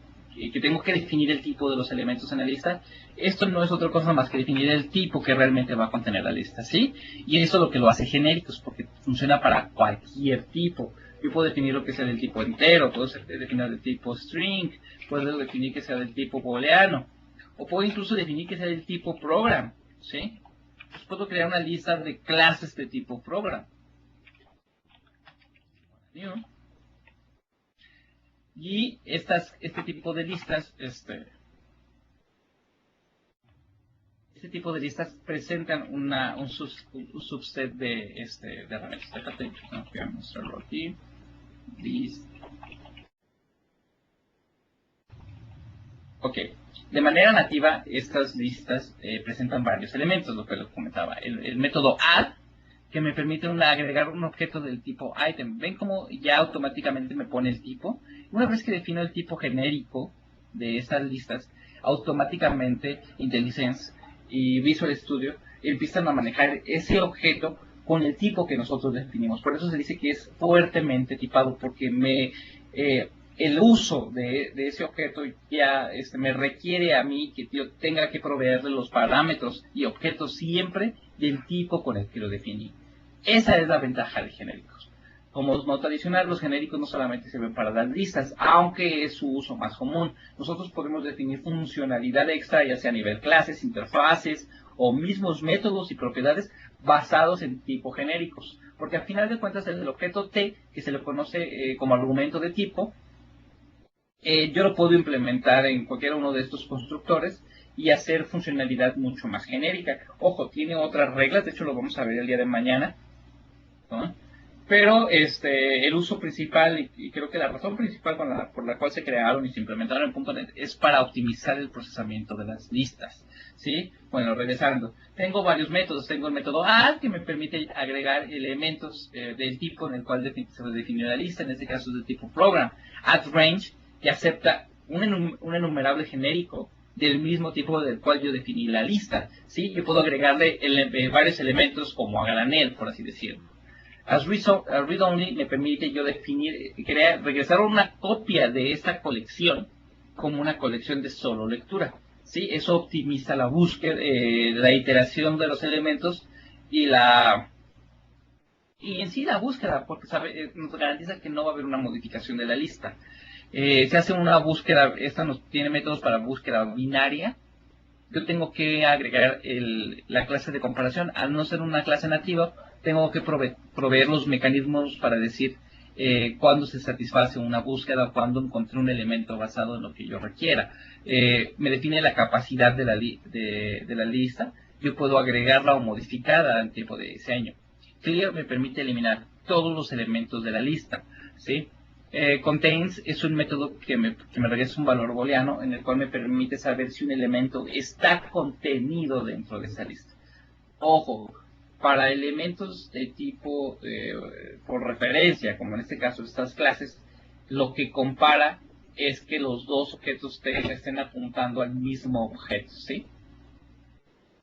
que tengo que definir el tipo de los elementos en la lista? Esto no es otra cosa más que definir el tipo que realmente va a contener la lista, ¿sí? Y eso es lo que lo hace genéricos, porque funciona para cualquier tipo. Yo puedo definir lo que sea del tipo entero, puedo definir del tipo string, puedo definir que sea del tipo booleano, o puedo incluso definir que sea del tipo program, ¿sí? Pues puedo crear una lista de clases de tipo program. Y este tipo de listas, este tipo de listas presentan un subset de herramientas. Déjate, voy a mostrarlo aquí. Ok, de manera nativa estas listas presentan varios elementos, lo que les comentaba. El método add, que me permite agregar un objeto del tipo item. ¿Ven cómo ya automáticamente me pone el tipo? Una vez que defino el tipo genérico de estas listas, automáticamente IntelliSense y Visual Studio empiezan a manejar ese objeto con el tipo que nosotros definimos. Por eso se dice que es fuertemente tipado, porque el uso de ese objeto ya me requiere a mí que yo tenga que proveerle los parámetros y objetos siempre del tipo con el que lo definí. Esa es la ventaja de genéricos. Como no tradicional, los genéricos no solamente sirven para dar listas, aunque es su uso más común. Nosotros podemos definir funcionalidad extra, ya sea a nivel clases, interfaces o mismos métodos y propiedades basados en tipo genéricos. Porque al final de cuentas el objeto T, que se le conoce como argumento de tipo, yo lo puedo implementar en cualquiera uno de estos constructores y hacer funcionalidad mucho más genérica. Ojo, tiene otras reglas, de hecho lo vamos a ver el día de mañana, ¿no? Pero el uso principal, y creo que la razón principal por la cual se crearon y se implementaron en .NET es para optimizar el procesamiento de las listas, ¿sí? Bueno, regresando, tengo varios métodos. Tengo el método add, que me permite agregar elementos del tipo en el cual se definió la lista, en este caso es del tipo program. AddRange, que acepta un enumerable genérico del mismo tipo del cual yo definí la lista, ¿sí? Yo puedo agregarle varios elementos como a granel, por así decirlo. Read-only me permite yo definir, regresar una copia de esta colección como una colección de solo lectura, ¿sí? Eso optimiza la búsqueda, la iteración de los elementos y en sí la búsqueda, porque nos garantiza que no va a haber una modificación de la lista. Se hace una búsqueda, esta nos tiene métodos para búsqueda binaria. Yo tengo que agregar la clase de comparación. Al no ser una clase nativa, tengo que proveer los mecanismos para decir cuándo se satisface una búsqueda, cuándo encontré un elemento basado en lo que yo requiera. Me define la capacidad de la lista. Yo puedo agregarla o modificarla en tiempo de diseño. Clear me permite eliminar todos los elementos de la lista, ¿sí? Contains es un método que me regresa un valor booleano en el cual me permite saber si un elemento está contenido dentro de esa lista. Ojo, para elementos de tipo por referencia, como en este caso estas clases, lo que compara es que los dos objetos estén apuntando al mismo objeto, ¿sí?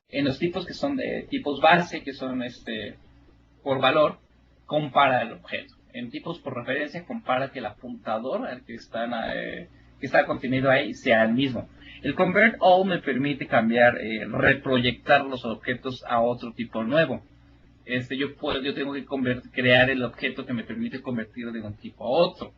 En los tipos que son de tipos base, que son por valor, compara el objeto. En tipos por referencia, compara que el apuntador al que está contenido ahí sea el mismo. El convert all me permite cambiar, reproyectar los objetos a otro tipo nuevo. Yo tengo que crear el objeto que me permite convertir de un tipo a otro.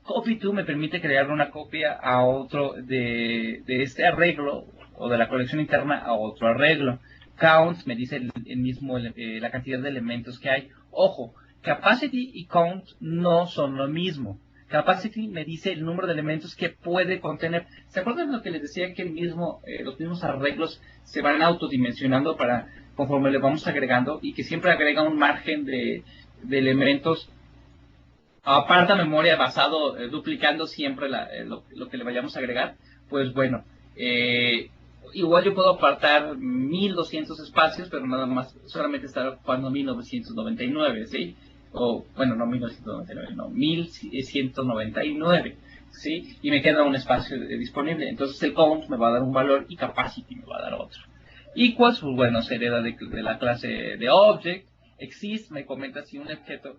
Copy to me permite crear una copia a otro de este arreglo o de la colección interna a otro arreglo. Count me dice la cantidad de elementos que hay. Ojo, capacity y count no son lo mismo. Capacity me dice el número de elementos que puede contener. ¿Se acuerdan lo que les decía que los mismos arreglos se van autodimensionando conforme le vamos agregando y que siempre agrega un margen de elementos aparta memoria basado, duplicando siempre lo que le vayamos a agregar? Pues bueno, igual yo puedo apartar 1200 espacios, pero nada más, solamente estar ocupando 1999, ¿sí? O, bueno, no 1999, no, 1199, ¿sí? Y me queda un espacio disponible. Entonces el count me va a dar un valor y capacity me va a dar otro. Equals, pues bueno, se hereda de la clase de object. Exist me comenta si un objeto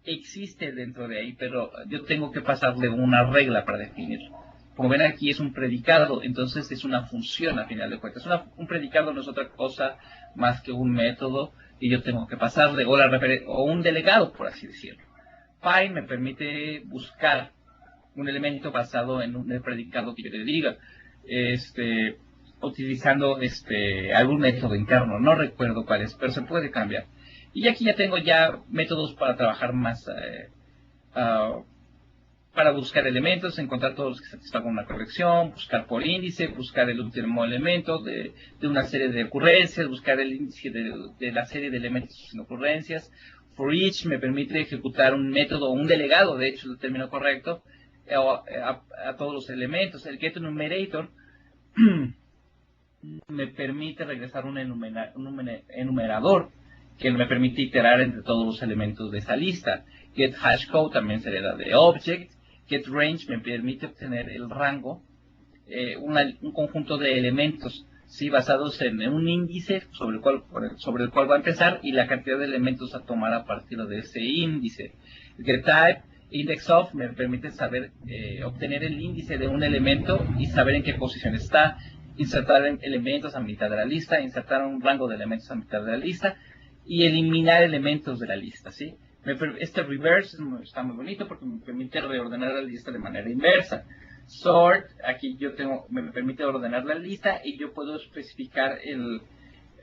existe dentro de ahí, pero yo tengo que pasarle una regla para definirlo. Como ven aquí es un predicado, entonces es una función a final de cuentas. Un predicado no es otra cosa más que un método y yo tengo que pasarle, o un delegado, por así decirlo. Find me permite buscar un elemento basado en el predicado que yo le diga, utilizando algún método interno, no recuerdo cuál es, pero se puede cambiar. Y aquí ya tengo métodos para trabajar más, para buscar elementos, encontrar todos los que satisfagan una corrección, buscar por índice, buscar el último elemento de una serie de ocurrencias, buscar el índice de la serie de elementos sin ocurrencias. For each me permite ejecutar un método, un delegado, de hecho es el término correcto, a todos los elementos. El getEnumerator me permite regresar un enumerador que me permite iterar entre todos los elementos de esa lista. GetHashCode también se hereda de object. GetRange me permite obtener el rango, un conjunto de elementos, ¿sí? Basados en un índice sobre el cual va a empezar y la cantidad de elementos a tomar a partir de ese índice. GetType, IndexOf me permite saber, obtener el índice de un elemento y saber en qué posición está, insertar elementos a mitad de la lista, insertar un rango de elementos a mitad de la lista y eliminar elementos de la lista, ¿sí? Este reverse está muy bonito porque me permite reordenar la lista de manera inversa. Sort, aquí me permite ordenar la lista y yo puedo especificar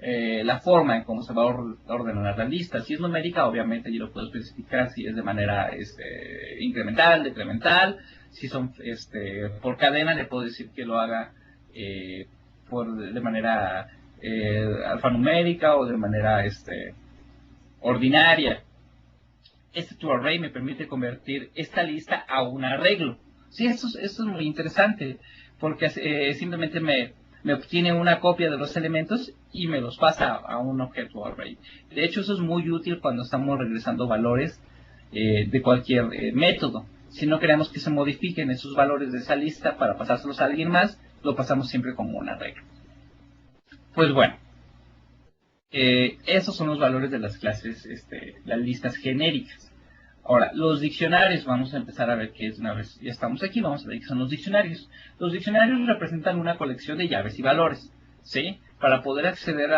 la forma en cómo se va a ordenar la lista. Si es numérica, obviamente yo lo puedo especificar si es de manera incremental, decremental. Si son por cadena, le puedo decir que lo haga de manera alfanumérica o de manera ordinaria. ToArray me permite convertir esta lista a un arreglo. Sí, eso es muy interesante, porque simplemente me obtiene una copia de los elementos y me los pasa a un objeto array. De hecho, eso es muy útil cuando estamos regresando valores de cualquier método. Si no queremos que se modifiquen esos valores de esa lista para pasárselos a alguien más, lo pasamos siempre como un arreglo. Pues bueno, esos son los valores de las clases, las listas genéricas. Ahora, los diccionarios, vamos a empezar a ver qué es, una vez ya estamos aquí, vamos a ver qué son los diccionarios. Los diccionarios representan una colección de llaves y valores, ¿sí? Para poder acceder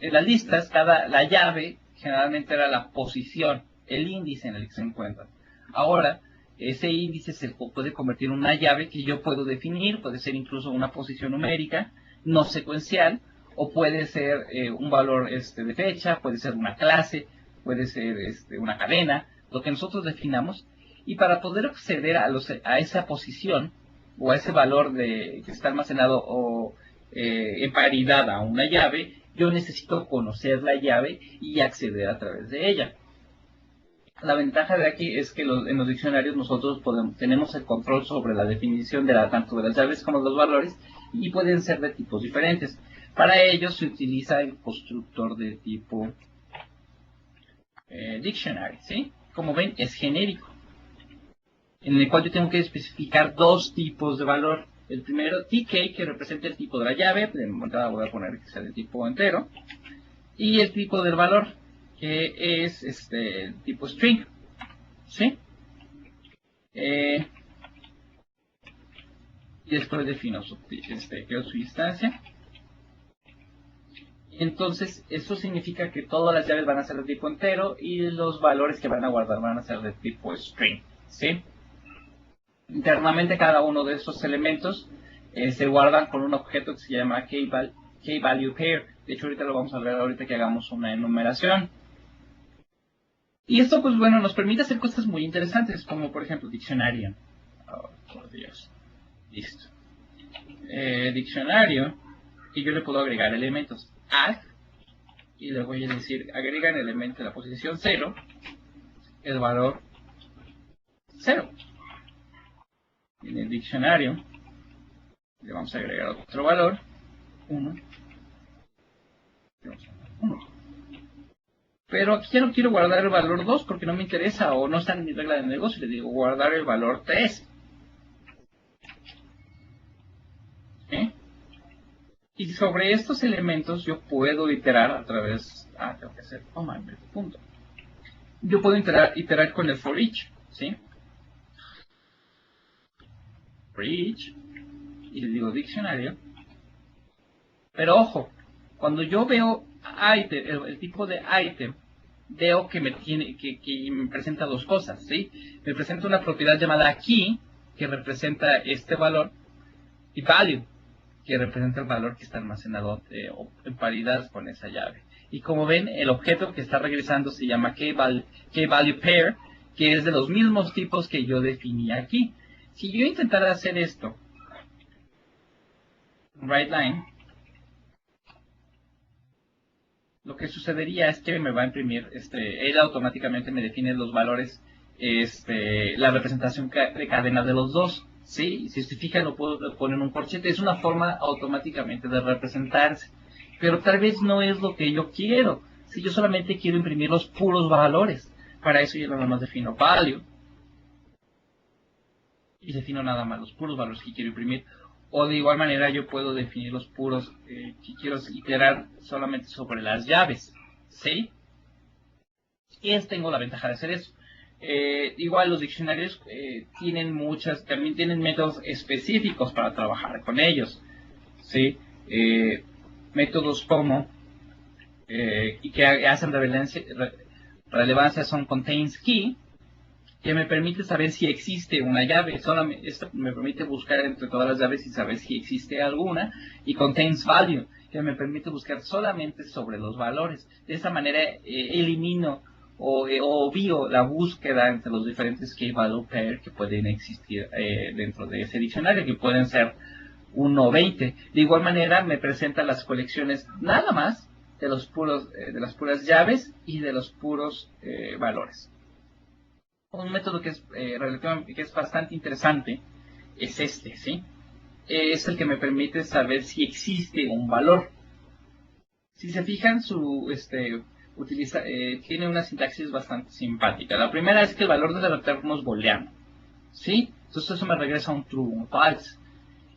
en las listas, la llave generalmente era la posición, el índice en el que se encuentra. Ahora, ese índice se puede convertir en una llave que yo puedo definir, puede ser incluso una posición numérica, no secuencial, o puede ser un valor de fecha, puede ser una clase, puede ser una cadena, lo que nosotros definamos, y para poder acceder a esa posición o a ese valor que está almacenado en paridad a una llave, yo necesito conocer la llave y acceder a través de ella. La ventaja de aquí es que en los diccionarios nosotros tenemos el control sobre la definición tanto de las llaves como de los valores, y pueden ser de tipos diferentes. Para ello se utiliza el constructor de tipo dictionary, ¿sí? Como ven, es genérico, en el cual yo tengo que especificar dos tipos de valor. El primero, TK, que representa el tipo de la llave, de entrada voy a poner que sea de tipo entero, y el tipo del valor, que es el tipo string, ¿sí? Y después defino creo su instancia. Entonces, eso significa que todas las llaves van a ser de tipo entero y los valores que van a guardar van a ser de tipo string, ¿sí? Internamente cada uno de estos elementos se guardan con un objeto que se llama KValuePair. De hecho, ahorita lo vamos a ver ahorita que hagamos una enumeración. Y esto, pues bueno, nos permite hacer cosas muy interesantes, como por ejemplo diccionario. Oh, por Dios. Listo. Diccionario, y yo le puedo agregar elementos. Add, y le voy a decir, agrega el elemento de la posición 0, el valor 0. En el diccionario le vamos a agregar otro valor, 1. Pero aquí ya no quiero guardar el valor 2 porque no me interesa o no está en mi regla de negocio. Le digo guardar el valor 3. Y sobre estos elementos yo puedo iterar a través... tengo que hacer coma en este punto. Yo puedo iterar con el for each, ¿sí? For each. Y le digo diccionario. Pero ojo, cuando yo veo item, el tipo de item, veo que me presenta dos cosas, ¿sí? Me presenta una propiedad llamada key, que representa este valor, y value, que representa el valor que está almacenado en paridad con esa llave. Y como ven, el objeto que está regresando se llama key-value pair, que es de los mismos tipos que yo definí aquí. Si yo intentara hacer esto, WriteLine, lo que sucedería es que me va a imprimir, él automáticamente me define los valores, la representación de cadena de los dos. ¿Sí? Si se fijan, lo puedo poner en un corchete. Es una forma automáticamente de representarse. Pero tal vez no es lo que yo quiero. Si yo solamente quiero imprimir los puros valores. Para eso yo nada más defino value. Y defino nada más los puros valores que quiero imprimir. O de igual manera yo puedo definir los puros que quiero iterar solamente sobre las llaves. ¿Sí? Y tengo la ventaja de hacer eso. Igual los diccionarios también tienen métodos específicos para trabajar con ellos, ¿sí? Métodos como, y que hacen relevancia son contains key, que me permite saber si existe una llave. Esto me permite buscar entre todas las llaves y saber si existe alguna, y contains value, que me permite buscar solamente sobre los valores. De esta manera elimino o obvio la búsqueda entre los diferentes key-value pair que pueden existir dentro de ese diccionario, que pueden ser 1 o 20. De igual manera me presenta las colecciones nada más de de las puras llaves y de los puros valores. Un método que es bastante interesante es ¿sí? Es el que me permite saber si existe un valor. Si se fijan, tiene una sintaxis bastante simpática. La primera es que el valor debe retorno es booleano, ¿sí? Entonces eso me regresa un true, un false.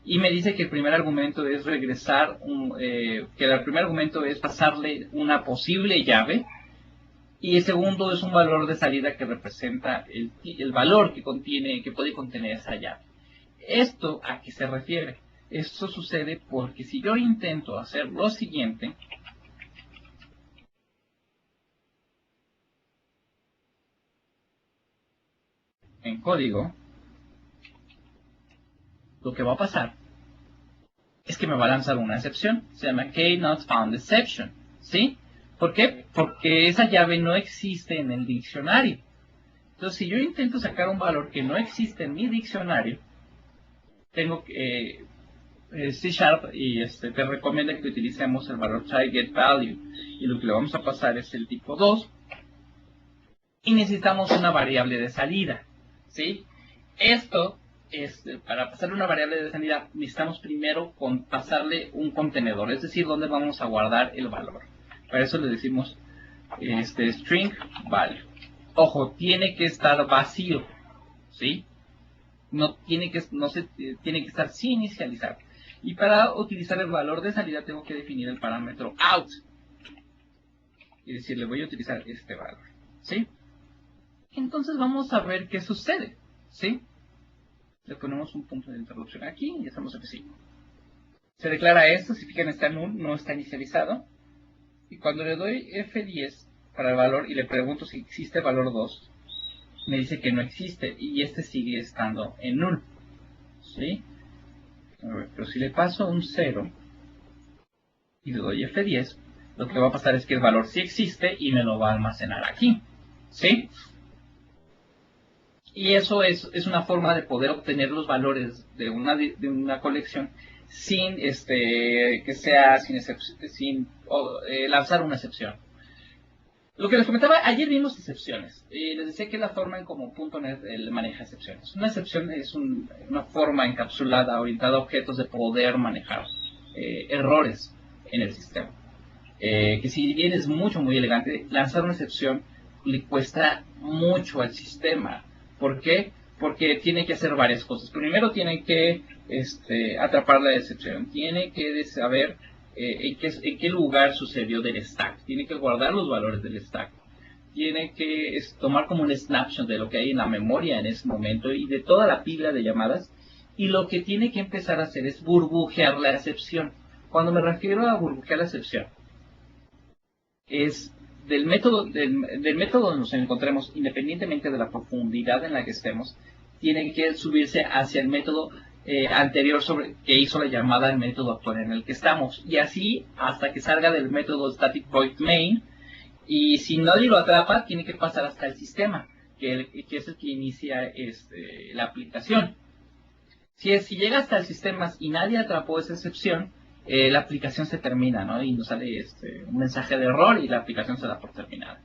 Y me dice que el primer argumento es pasarle una posible llave. Y el segundo es un valor de salida que representa el valor que puede contener esa llave. ¿Esto a qué se refiere? Esto sucede porque si yo intento hacer lo siguiente, en código, lo que va a pasar es que me va a lanzar una excepción. Se llama KNotFoundException, ¿sí? ¿Por qué? Porque esa llave no existe en el diccionario. Entonces, si yo intento sacar un valor que no existe en mi diccionario, tengo que C# y te recomienda que utilicemos el valor tryGetValue. Y lo que le vamos a pasar es el tipo 2. Y necesitamos una variable de salida, ¿sí? Esto para pasarle una variable de salida necesitamos primero pasarle un contenedor, es decir, donde vamos a guardar el valor. Para eso le decimos string value. Ojo, tiene que estar vacío, ¿sí? Tiene que estar sin inicializar. Y para utilizar el valor de salida tengo que definir el parámetro out. Y decirle, voy a utilizar este valor, ¿sí? Entonces vamos a ver qué sucede, ¿sí? Le ponemos un punto de interrupción aquí y hacemos F5. Se declara esto, si fijan está null, no está inicializado. Y cuando le doy F10 para el valor y le pregunto si existe valor 2, me dice que no existe y sigue estando en null, ¿sí? A ver, pero si le paso un 0 y le doy F10, lo que va a pasar es que el valor sí existe y me lo va a almacenar aquí, ¿sí? Y eso es una forma de poder obtener los valores de una colección sin lanzar una excepción. Lo que les comentaba, ayer vimos excepciones. Les decía que es la forma en como .NET maneja excepciones. Una excepción es una forma encapsulada, orientada a objetos de poder manejar errores en el sistema. Que si bien es muy elegante, lanzar una excepción le cuesta mucho al sistema. ¿Por qué? Porque tiene que hacer varias cosas. Primero tiene que atrapar la excepción. Tiene que saber en qué lugar sucedió del stack. Tiene que guardar los valores del stack. Tiene que tomar como un snapshot de lo que hay en la memoria en ese momento y de toda la pila de llamadas. Y lo que tiene que empezar a hacer es burbujear la excepción. Cuando me refiero a burbujear la excepción, es del método donde nos encontremos, independientemente de la profundidad en la que estemos, tiene que subirse hacia el método anterior que hizo la llamada al método actual en el que estamos, y así hasta que salga del método static void main, y si nadie lo atrapa, tiene que pasar hasta el sistema, que es el que inicia la aplicación. Si llega hasta el sistema y nadie atrapó esa excepción, la aplicación se termina, ¿no? Y nos sale un mensaje de error y la aplicación se da por terminada.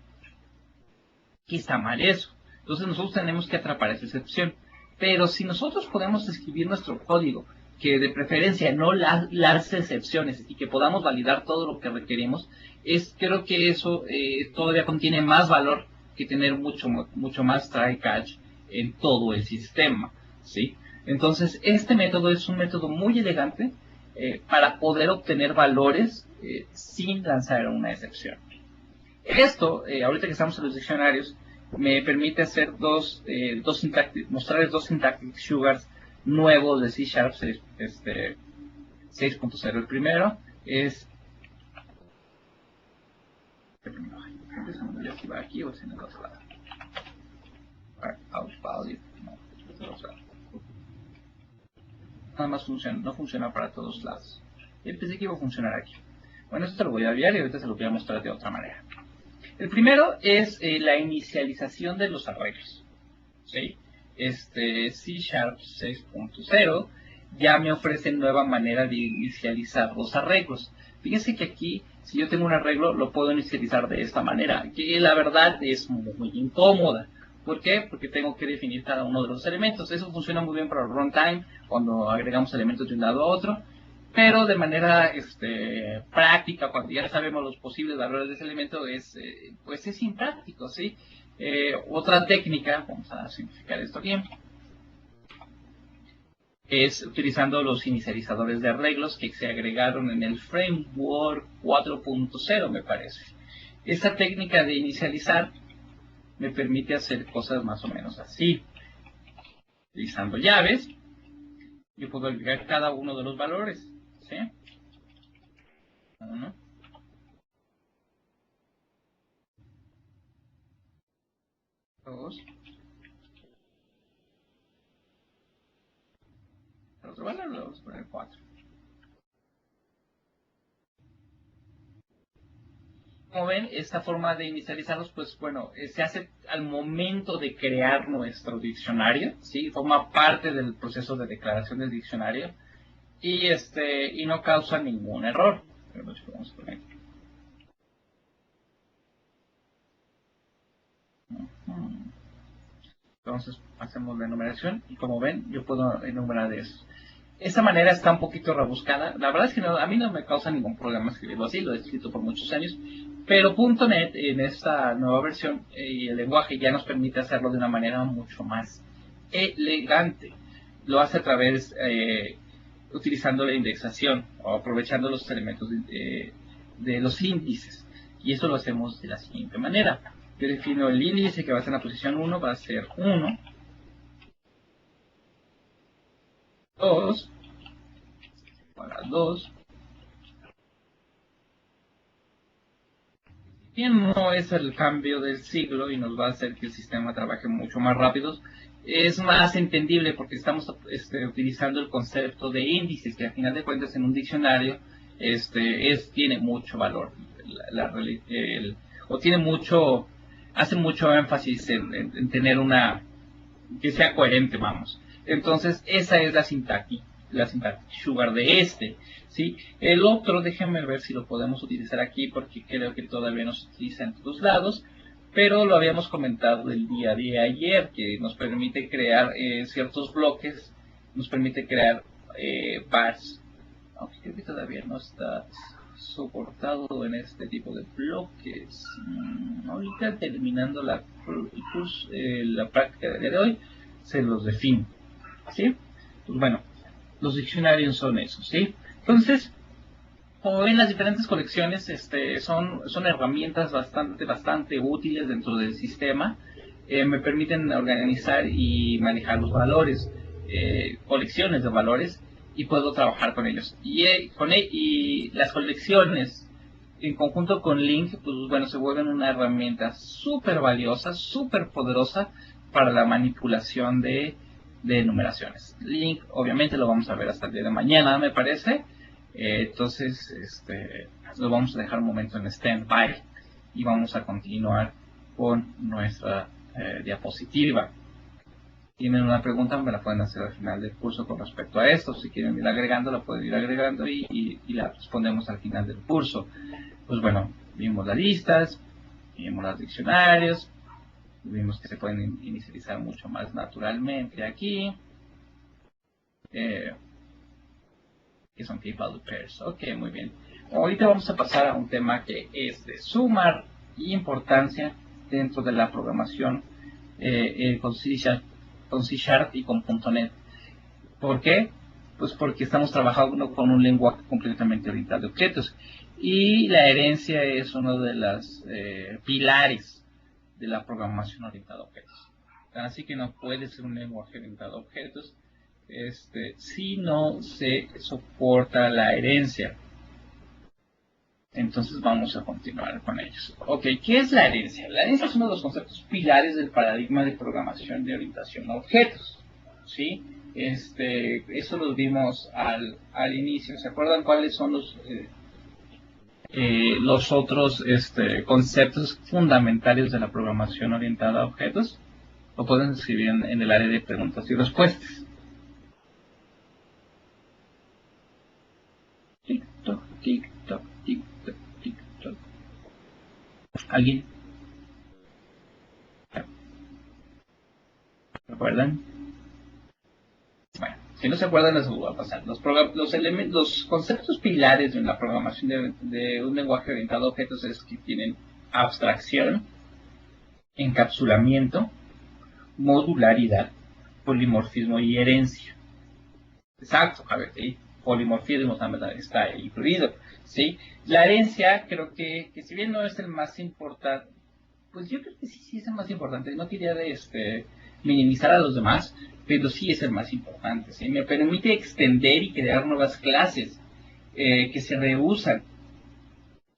Aquí está mal eso. Entonces nosotros tenemos que atrapar esa excepción. Pero si nosotros podemos escribir nuestro código, que de preferencia no las excepciones y que podamos validar todo lo que requerimos, creo que eso todavía contiene más valor que tener mucho más try catch en todo el sistema, ¿sí? Entonces este método es un método muy elegante para poder obtener valores sin lanzar una excepción. Esto, ahorita que estamos en los diccionarios, me permite hacer mostrarles dos syntactic sugars nuevos de C# 6.0. El primero es aquí o en el otro lado. Nada más no funciona para todos lados. Pensé que iba a funcionar aquí. Bueno, esto te lo voy a enviar y ahorita se lo voy a mostrar de otra manera. El primero es la inicialización de los arreglos, ¿sí? C# 6.0 ya me ofrece nueva manera de inicializar los arreglos. Fíjense que aquí, si yo tengo un arreglo, lo puedo inicializar de esta manera, que la verdad es muy incómoda. ¿Por qué? Porque tengo que definir cada uno de los elementos. Eso funciona muy bien para el runtime, cuando agregamos elementos de un lado a otro. Pero de manera práctica, cuando ya sabemos los posibles valores de ese elemento, pues es impráctico, ¿sí? Otra técnica, vamos a simplificar esto bien, es utilizando los inicializadores de arreglos que se agregaron en el framework 4.0, me parece. Esta técnica de inicializar me permite hacer cosas más o menos así. Utilizando llaves, yo puedo agregar cada uno de los valores, ¿sí? 1, 2, el otro valor lo vamos a poner 4. Como ven, esta forma de inicializarlos, pues bueno, se hace al momento de crear nuestro diccionario, ¿sí? Forma parte del proceso de declaración del diccionario y no causa ningún error. Entonces hacemos la enumeración y como ven, yo puedo enumerar eso. Esta manera está un poquito rebuscada. La verdad es que a mí no me causa ningún problema escribirlo así, lo he escrito por muchos años. Pero .NET en esta nueva versión y el lenguaje ya nos permite hacerlo de una manera mucho más elegante. Lo hace a través, utilizando la indexación o aprovechando los elementos de los índices. Y eso lo hacemos de la siguiente manera. Yo defino el índice que va a ser en la posición 1, va a ser 1. 2, para 2. Bien, no es el cambio del siglo y nos va a hacer que el sistema trabaje mucho más rápido. Es más entendible porque estamos utilizando el concepto de índices, que al final de cuentas en un diccionario tiene mucho valor. Hace mucho énfasis en tener que sea coherente, vamos. Entonces, esa es la sintaxis sugar de ¿sí? El otro, déjenme ver si lo podemos utilizar aquí, porque creo que todavía no se utiliza en todos lados, pero lo habíamos comentado el día de ayer, que nos permite crear ciertos bloques, nos permite crear bars, aunque creo que todavía no está soportado en este tipo de bloques. Ahorita terminando la práctica del día de hoy, se los defino, ¿sí? Pues bueno, los diccionarios son esos, ¿sí? Entonces, como ven, las diferentes colecciones son herramientas bastante útiles dentro del sistema. Me permiten organizar y manejar los valores, colecciones de valores, y puedo trabajar con ellos. Y las colecciones en conjunto con Link, pues bueno, se vuelven una herramienta súper valiosa, súper poderosa para la manipulación de numeraciones. Link, obviamente, lo vamos a ver hasta el día de mañana, me parece. Entonces, lo vamos a dejar un momento en stand-by y vamos a continuar con nuestra diapositiva. Tienen una pregunta, me la pueden hacer al final del curso con respecto a esto. Si quieren ir agregando, la pueden ir agregando y la respondemos al final del curso. Pues bueno, vimos las listas, vimos los diccionarios, vimos que se pueden inicializar mucho más naturalmente aquí. Que son capable pairs. Ok, muy bien. Ahorita vamos a pasar a un tema que es de suma importancia dentro de la programación con C Sharp y con .NET. ¿Por qué? Pues porque estamos trabajando con un lenguaje completamente orientado a objetos. Y la herencia es uno de los pilares de la programación orientada a objetos. Así que no puede ser un lenguaje orientado a objetos si no se soporta la herencia. Entonces vamos a continuar con ellos. Ok, ¿qué es la herencia? La herencia es uno de los conceptos pilares del paradigma de programación de orientación a objetos. ¿Sí? Eso lo vimos al inicio. ¿Se acuerdan cuáles son los otros conceptos fundamentales de la programación orientada a objetos? Lo pueden escribir en el área de preguntas y respuestas. Tic-toc, tic-toc, tic-toc, tic-toc. ¿Alguien? ¿Recuerdan? Bueno, si no se acuerdan, les voy a pasar. Los conceptos pilares de la programación de un lenguaje orientado a objetos es que tienen abstracción, encapsulamiento, modularidad, polimorfismo y herencia. Exacto, a ver, ¿sí? Polimorfismo también está incluido, ¿sí? La herencia, creo que si bien no es el más importante, pues yo creo que sí es el más importante. No quería minimizar a los demás, pero sí es el más importante, ¿sí? Me permite extender y crear nuevas clases que se reusan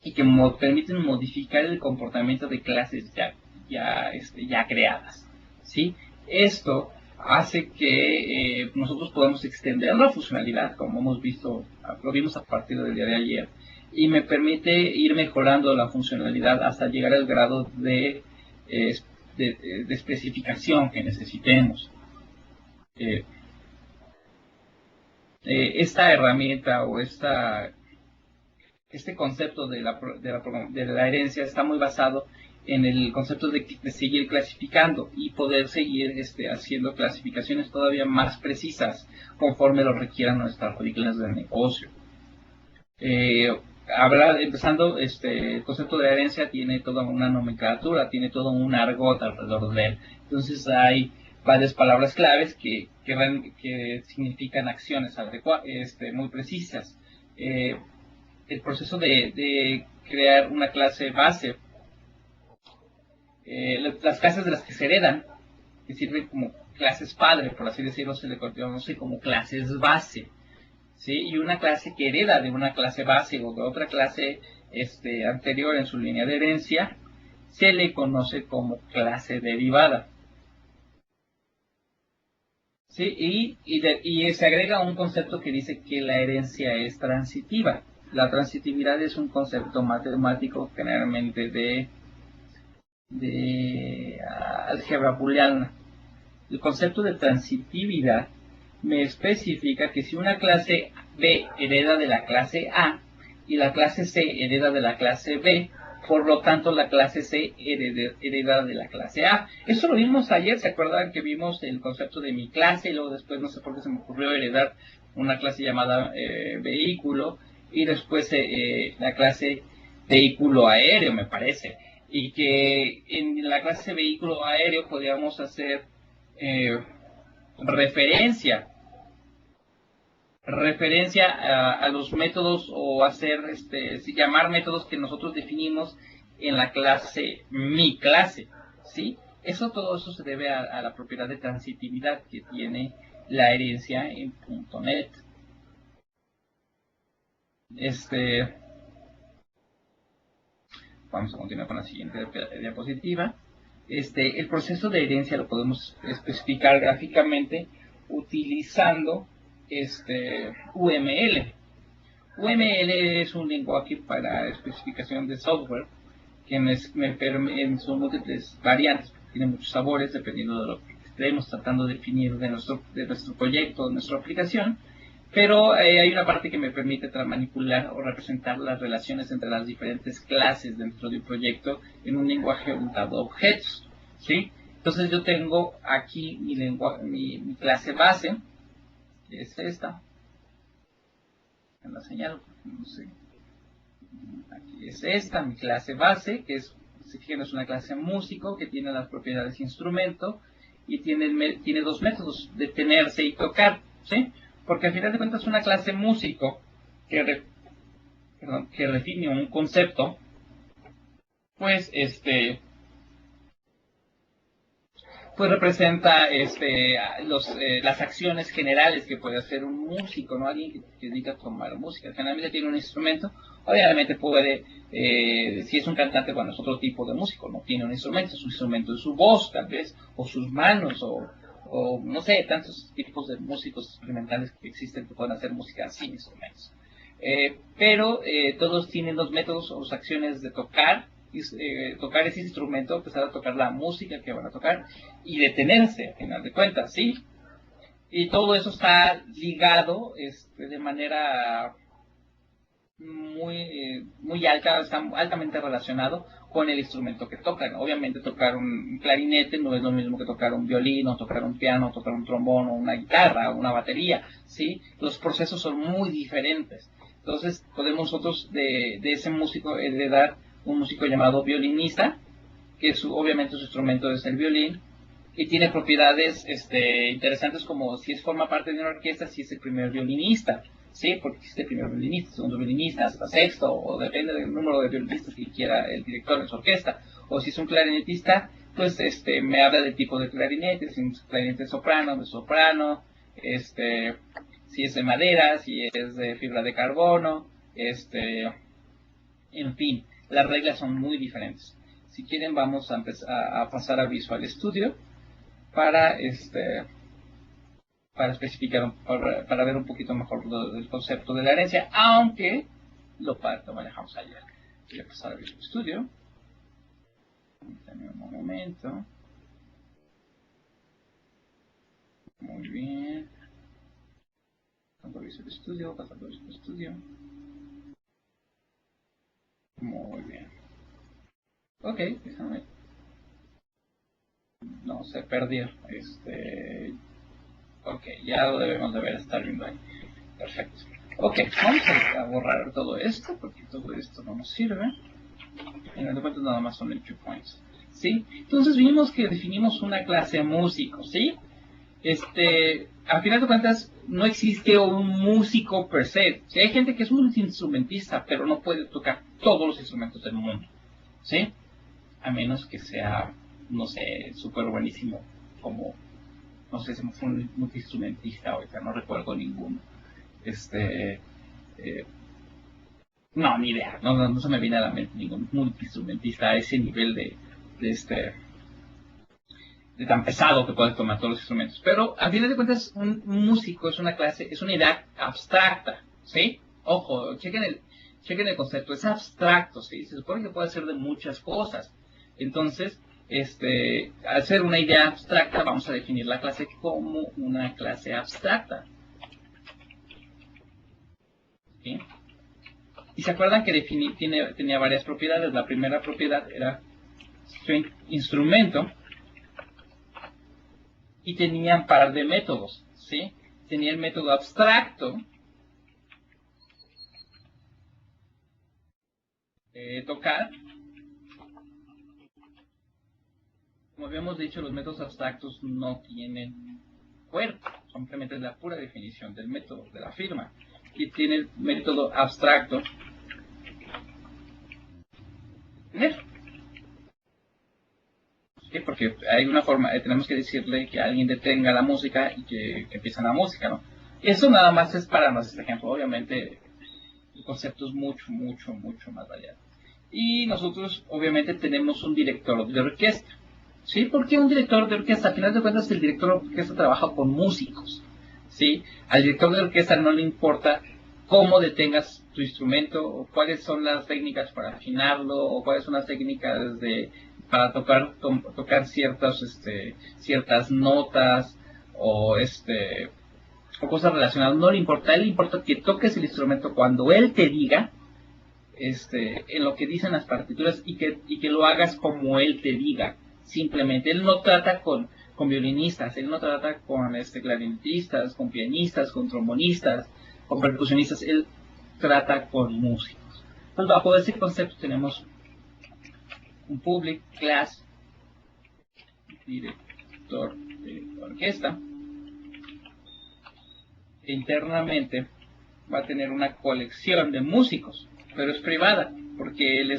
y que permiten modificar el comportamiento de clases ya creadas, ¿sí? Esto hace que nosotros podamos extender la funcionalidad, como hemos visto, lo vimos a partir del día de ayer, y me permite ir mejorando la funcionalidad hasta llegar al grado de especificación que necesitemos. Esta herramienta o este concepto de la herencia está muy basado en el concepto de seguir clasificando y poder seguir haciendo clasificaciones todavía más precisas conforme lo requieran nuestras reglas de negocio. Empezando, el concepto de la herencia tiene toda una nomenclatura, tiene todo un argot alrededor de él. Entonces hay varias palabras claves que significan acciones muy precisas. El proceso de crear una clase base, las clases de las que se heredan, que sirven como clases padre, por así decirlo, se le conoce como clases base, ¿sí? Y una clase que hereda de una clase base o de otra clase anterior en su línea de herencia, se le conoce como clase derivada. ¿Sí? Y se agrega un concepto que dice que la herencia es transitiva. La transitividad es un concepto matemático generalmente de álgebra booleana. El concepto de transitividad me especifica que si una clase B hereda de la clase A y la clase C hereda de la clase B, por lo tanto la clase C hereda de la clase A. Eso lo vimos ayer, ¿se acuerdan que vimos el concepto de mi clase y luego después no sé por qué se me ocurrió heredar una clase llamada vehículo y después la clase vehículo aéreo, me parece? Y que en la clase vehículo aéreo podríamos hacer eh, referencia a los métodos o hacer llamar métodos que nosotros definimos en la clase mi clase, ¿sí? Todo eso se debe a la propiedad de transitividad que tiene la herencia en .NET. Vamos a continuar con la siguiente diapositiva. El proceso de herencia lo podemos especificar gráficamente utilizando UML. UML es un lenguaje para especificación de software que son múltiples variantes, tiene muchos sabores dependiendo de lo que estemos tratando de definir de nuestro proyecto, de nuestra aplicación, pero hay una parte que me permite manipular o representar las relaciones entre las diferentes clases dentro de un proyecto en un lenguaje orientado a objetos, ¿sí? Entonces yo tengo aquí mi clase base, que es esta, la señal, no sé. Aquí es esta, mi clase base, que es, si fijan, es una clase músico que tiene las propiedades instrumento y tiene dos métodos, detenerse y tocar, ¿sí? Porque al final de cuentas una clase músico que define un concepto, pues pues representa las acciones generales que puede hacer un músico, ¿no? Alguien que dedica a tomar música. Generalmente tiene un instrumento, obviamente puede, si es un cantante, bueno, es otro tipo de músico, no tiene un instrumento, su instrumento es su voz, tal vez, o sus manos, o no sé, tantos tipos de músicos experimentales que existen que pueden hacer música sin instrumentos. Pero todos tienen los métodos o las acciones de tocar ese instrumento, empezar a tocar la música que van a tocar y detenerse, al final de cuentas, ¿sí? Y todo eso está ligado de manera muy alta, está altamente relacionado con el instrumento que tocan. Obviamente tocar un clarinete no es lo mismo que tocar un violín, o tocar un piano, o tocar un trombón, o una guitarra, o una batería, ¿sí? Los procesos son muy diferentes. Entonces podemos nosotros de ese músico heredar un músico llamado violinista, que obviamente su instrumento es el violín, y tiene propiedades interesantes como si forma parte de una orquesta, si es el primer violinista, ¿sí? Porque existe el primer violinista, segundo violinista, hasta sexto, o depende del número de violinistas que quiera el director de su orquesta. O si es un clarinetista, pues me habla del tipo de clarinete, si es un clarinete soprano, si es de madera, si es de fibra de carbono, en fin, las reglas son muy diferentes. Si quieren vamos a pasar a Visual Studio para especificar, para ver un poquito mejor el concepto de la herencia, aunque lo manejamos ayer. Voy a pasar a Visual Studio. Dame un momento. Muy bien. Pasando a Visual Studio, pasando a Visual Studio. Muy bien. Ok, déjame. No, se perdió. Ok, ya lo debemos de ver, estar viendo ahí. Perfecto. Ok, vamos a borrar todo esto, porque todo esto no nos sirve. En el documento nada más son entry points, ¿sí? Entonces vimos que definimos una clase músico, ¿sí? Al final de cuentas, no existe un músico per se. Si hay gente que es un instrumentista, pero no puede tocar todos los instrumentos del mundo, ¿sí? A menos que sea, no sé, súper buenísimo, como, no sé, si fue un multiinstrumentista, ahorita no recuerdo ninguno. No, ni idea, no se me viene a la mente ningún multiinstrumentista a ese nivel de tan pesado que puede tomar todos los instrumentos. Pero al final de cuentas, un músico es una clase, es una idea abstracta, ¿sí? Ojo, chequen el concepto, es abstracto, ¿sí? Se supone que puede ser de muchas cosas. Entonces, al ser una idea abstracta, vamos a definir la clase como una clase abstracta. ¿Sí? Y se acuerdan que tenía varias propiedades. La primera propiedad era string instrumento y tenía un par de métodos, ¿sí? Tenía el método abstracto, tocar. Como habíamos dicho, los métodos abstractos no tienen cuerpo, simplemente es la pura definición del método, de la firma. Y tiene el método abstracto tener. ¿Sí? Porque hay una forma, tenemos que decirle que alguien detenga la música y que empiece la música, ¿no? Eso nada más es para nuestro ejemplo. Obviamente el concepto es mucho más variado. Y nosotros obviamente tenemos un director de orquesta. ¿Sí? ¿Por qué un director de orquesta? Al final de cuentas el director de orquesta trabaja con músicos. ¿Sí? Al director de orquesta no le importa cómo detengas tu instrumento, o cuáles son las técnicas para afinarlo, o cuáles son las técnicas para tocar ciertas notas, o cosas relacionadas. No le importa, a él le importa que toques el instrumento cuando él te diga, en lo que dicen las partituras, y que lo hagas como él te diga. Simplemente, él no trata con violinistas, él no trata con clarinetistas, con pianistas, con trombonistas, con percusionistas, él trata con músicos. Entonces, bajo ese concepto tenemos un public class, director de orquesta, que internamente va a tener una colección de músicos, pero es privada, porque él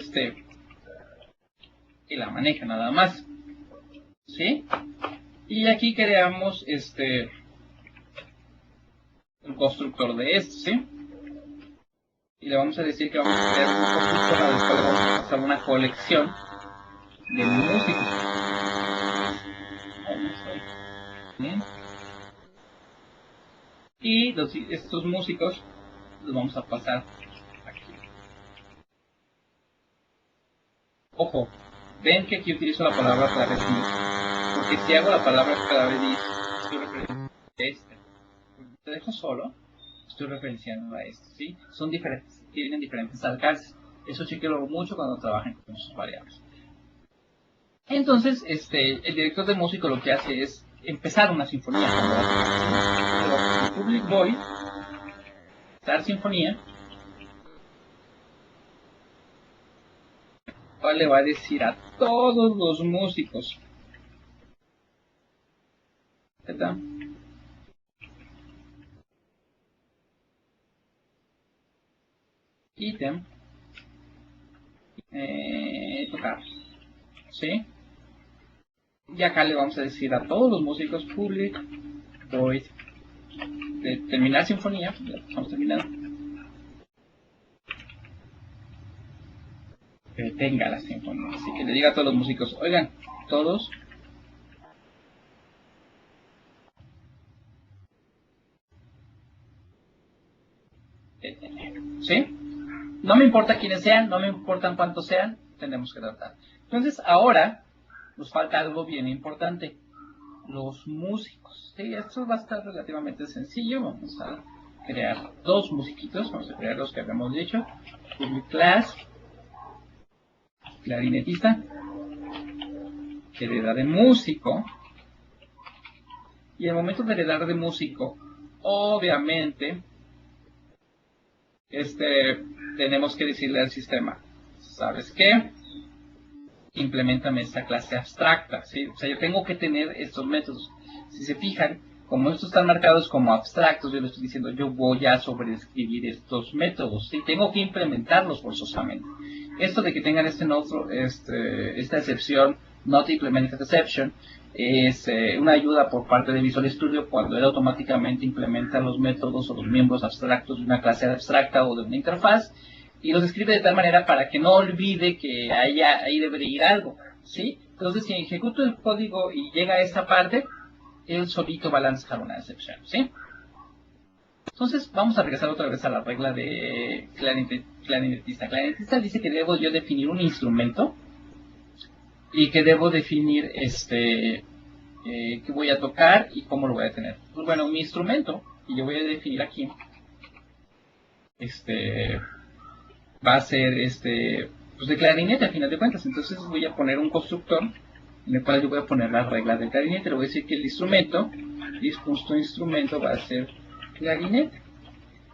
y la maneja nada más. ¿Sí? Y aquí creamos el constructor de esto, ¿sí? Y le vamos a decir que vamos a crear un constructor al cual vamos a pasar una colección de músicos. Bien. Y estos músicos los vamos a pasar aquí. Ojo, ven que aquí utilizo la palabra clave disc, porque si hago la palabra clave disc, estoy referenciando a este. Te dejo solo, estoy referenciando a este, ¿sí? Son diferentes, tienen diferentes alcances. Eso chequeo mucho cuando trabajen con sus variables. Entonces, el director de músico lo que hace es empezar una sinfonía. Public Void, dar sinfonía, cual le va a decir a todos los músicos, ¿verdad? Ítem, tocar, ¿sí? Y acá le vamos a decir a todos los músicos public void de terminar sinfonía, ya estamos terminando, que tenga la sinfonía. Así que le diga a todos los músicos, oigan, todos ¿sí? No me importa quiénes sean, no me importan cuántos sean, tenemos que tratar. Entonces, ahora nos falta algo bien importante, los músicos. ¿Sí? Esto va a estar relativamente sencillo. Vamos a crear dos musiquitos, vamos a crear los que habíamos dicho. Public class, clarinetista, heredad de músico. Y en el momento de heredar de músico, obviamente, tenemos que decirle al sistema, ¿sabes qué? Implementame esta clase abstracta, ¿sí? O sea, yo tengo que tener estos métodos. Si se fijan, como estos están marcados como abstractos, yo le estoy diciendo, yo voy a sobreescribir estos métodos, ¿sí? Tengo que implementarlos forzosamente. Esto de que tengan esta excepción, not implemented exception, es una ayuda por parte de Visual Studio cuando él automáticamente implementa los métodos o los miembros abstractos de una clase abstracta o de una interfaz, y los escribe de tal manera para que no olvide que ahí debe de ir algo, ¿sí? Entonces, si ejecuto el código y llega a esta parte, él solito va a lanzar una excepción, ¿sí? Entonces, vamos a regresar otra vez a la regla de clarinetista. Clarinetista dice que debo yo definir un instrumento y que debo definir qué voy a tocar y cómo lo voy a tener. Pues bueno, mi instrumento, y yo voy a definir aquí, va a ser pues de clarinete a final de cuentas. Entonces voy a poner un constructor en el cual yo voy a poner las reglas del clarinete. Le voy a decir que el instrumento, instrumento va a ser clarinete.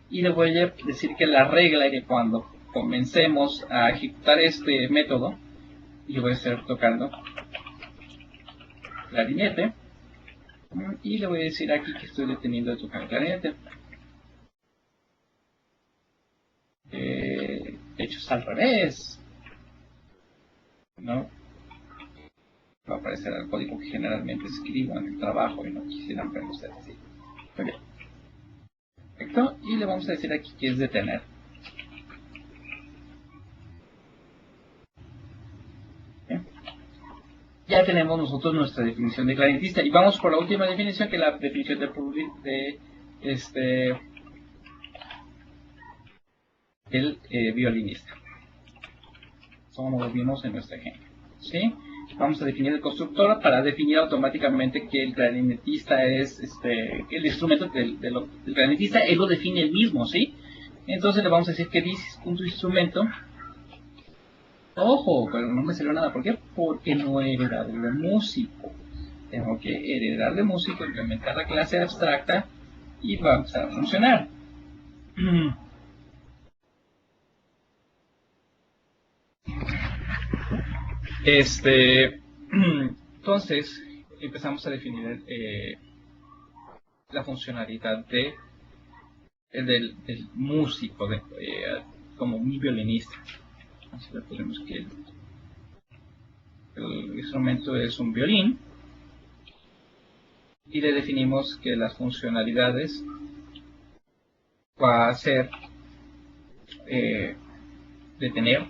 Y le voy a decir que la regla es que cuando comencemos a ejecutar este método, yo voy a estar tocando clarinete. Y le voy a decir aquí que estoy deteniendo de tocar clarinete. De hecho es al revés, ¿no? Va a aparecer el código que generalmente escribo en el trabajo y no quisieran ver ustedes así. Muy bien. Perfecto. Y le vamos a decir aquí que es detener. ya tenemos nosotros nuestra definición de clarinetista. Y vamos por la última definición, que es la definición el violinista. Como lo vimos en nuestro ejemplo, ¿sí? Vamos a definir el constructor para definir automáticamente que el clarinetista es el instrumento del clarinetista. Él lo define él mismo, ¿sí? Entonces le vamos a decir que dice punto instrumento. Ojo, pero no me salió nada. ¿Por qué? Porque no he heredado de músico. Tengo que heredar de músico, implementar la clase abstracta y va a empezar a funcionar. Entonces empezamos a definir la funcionalidad del músico como un violinista. Así le ponemos que el instrumento es un violín y le definimos que las funcionalidades va a ser de tener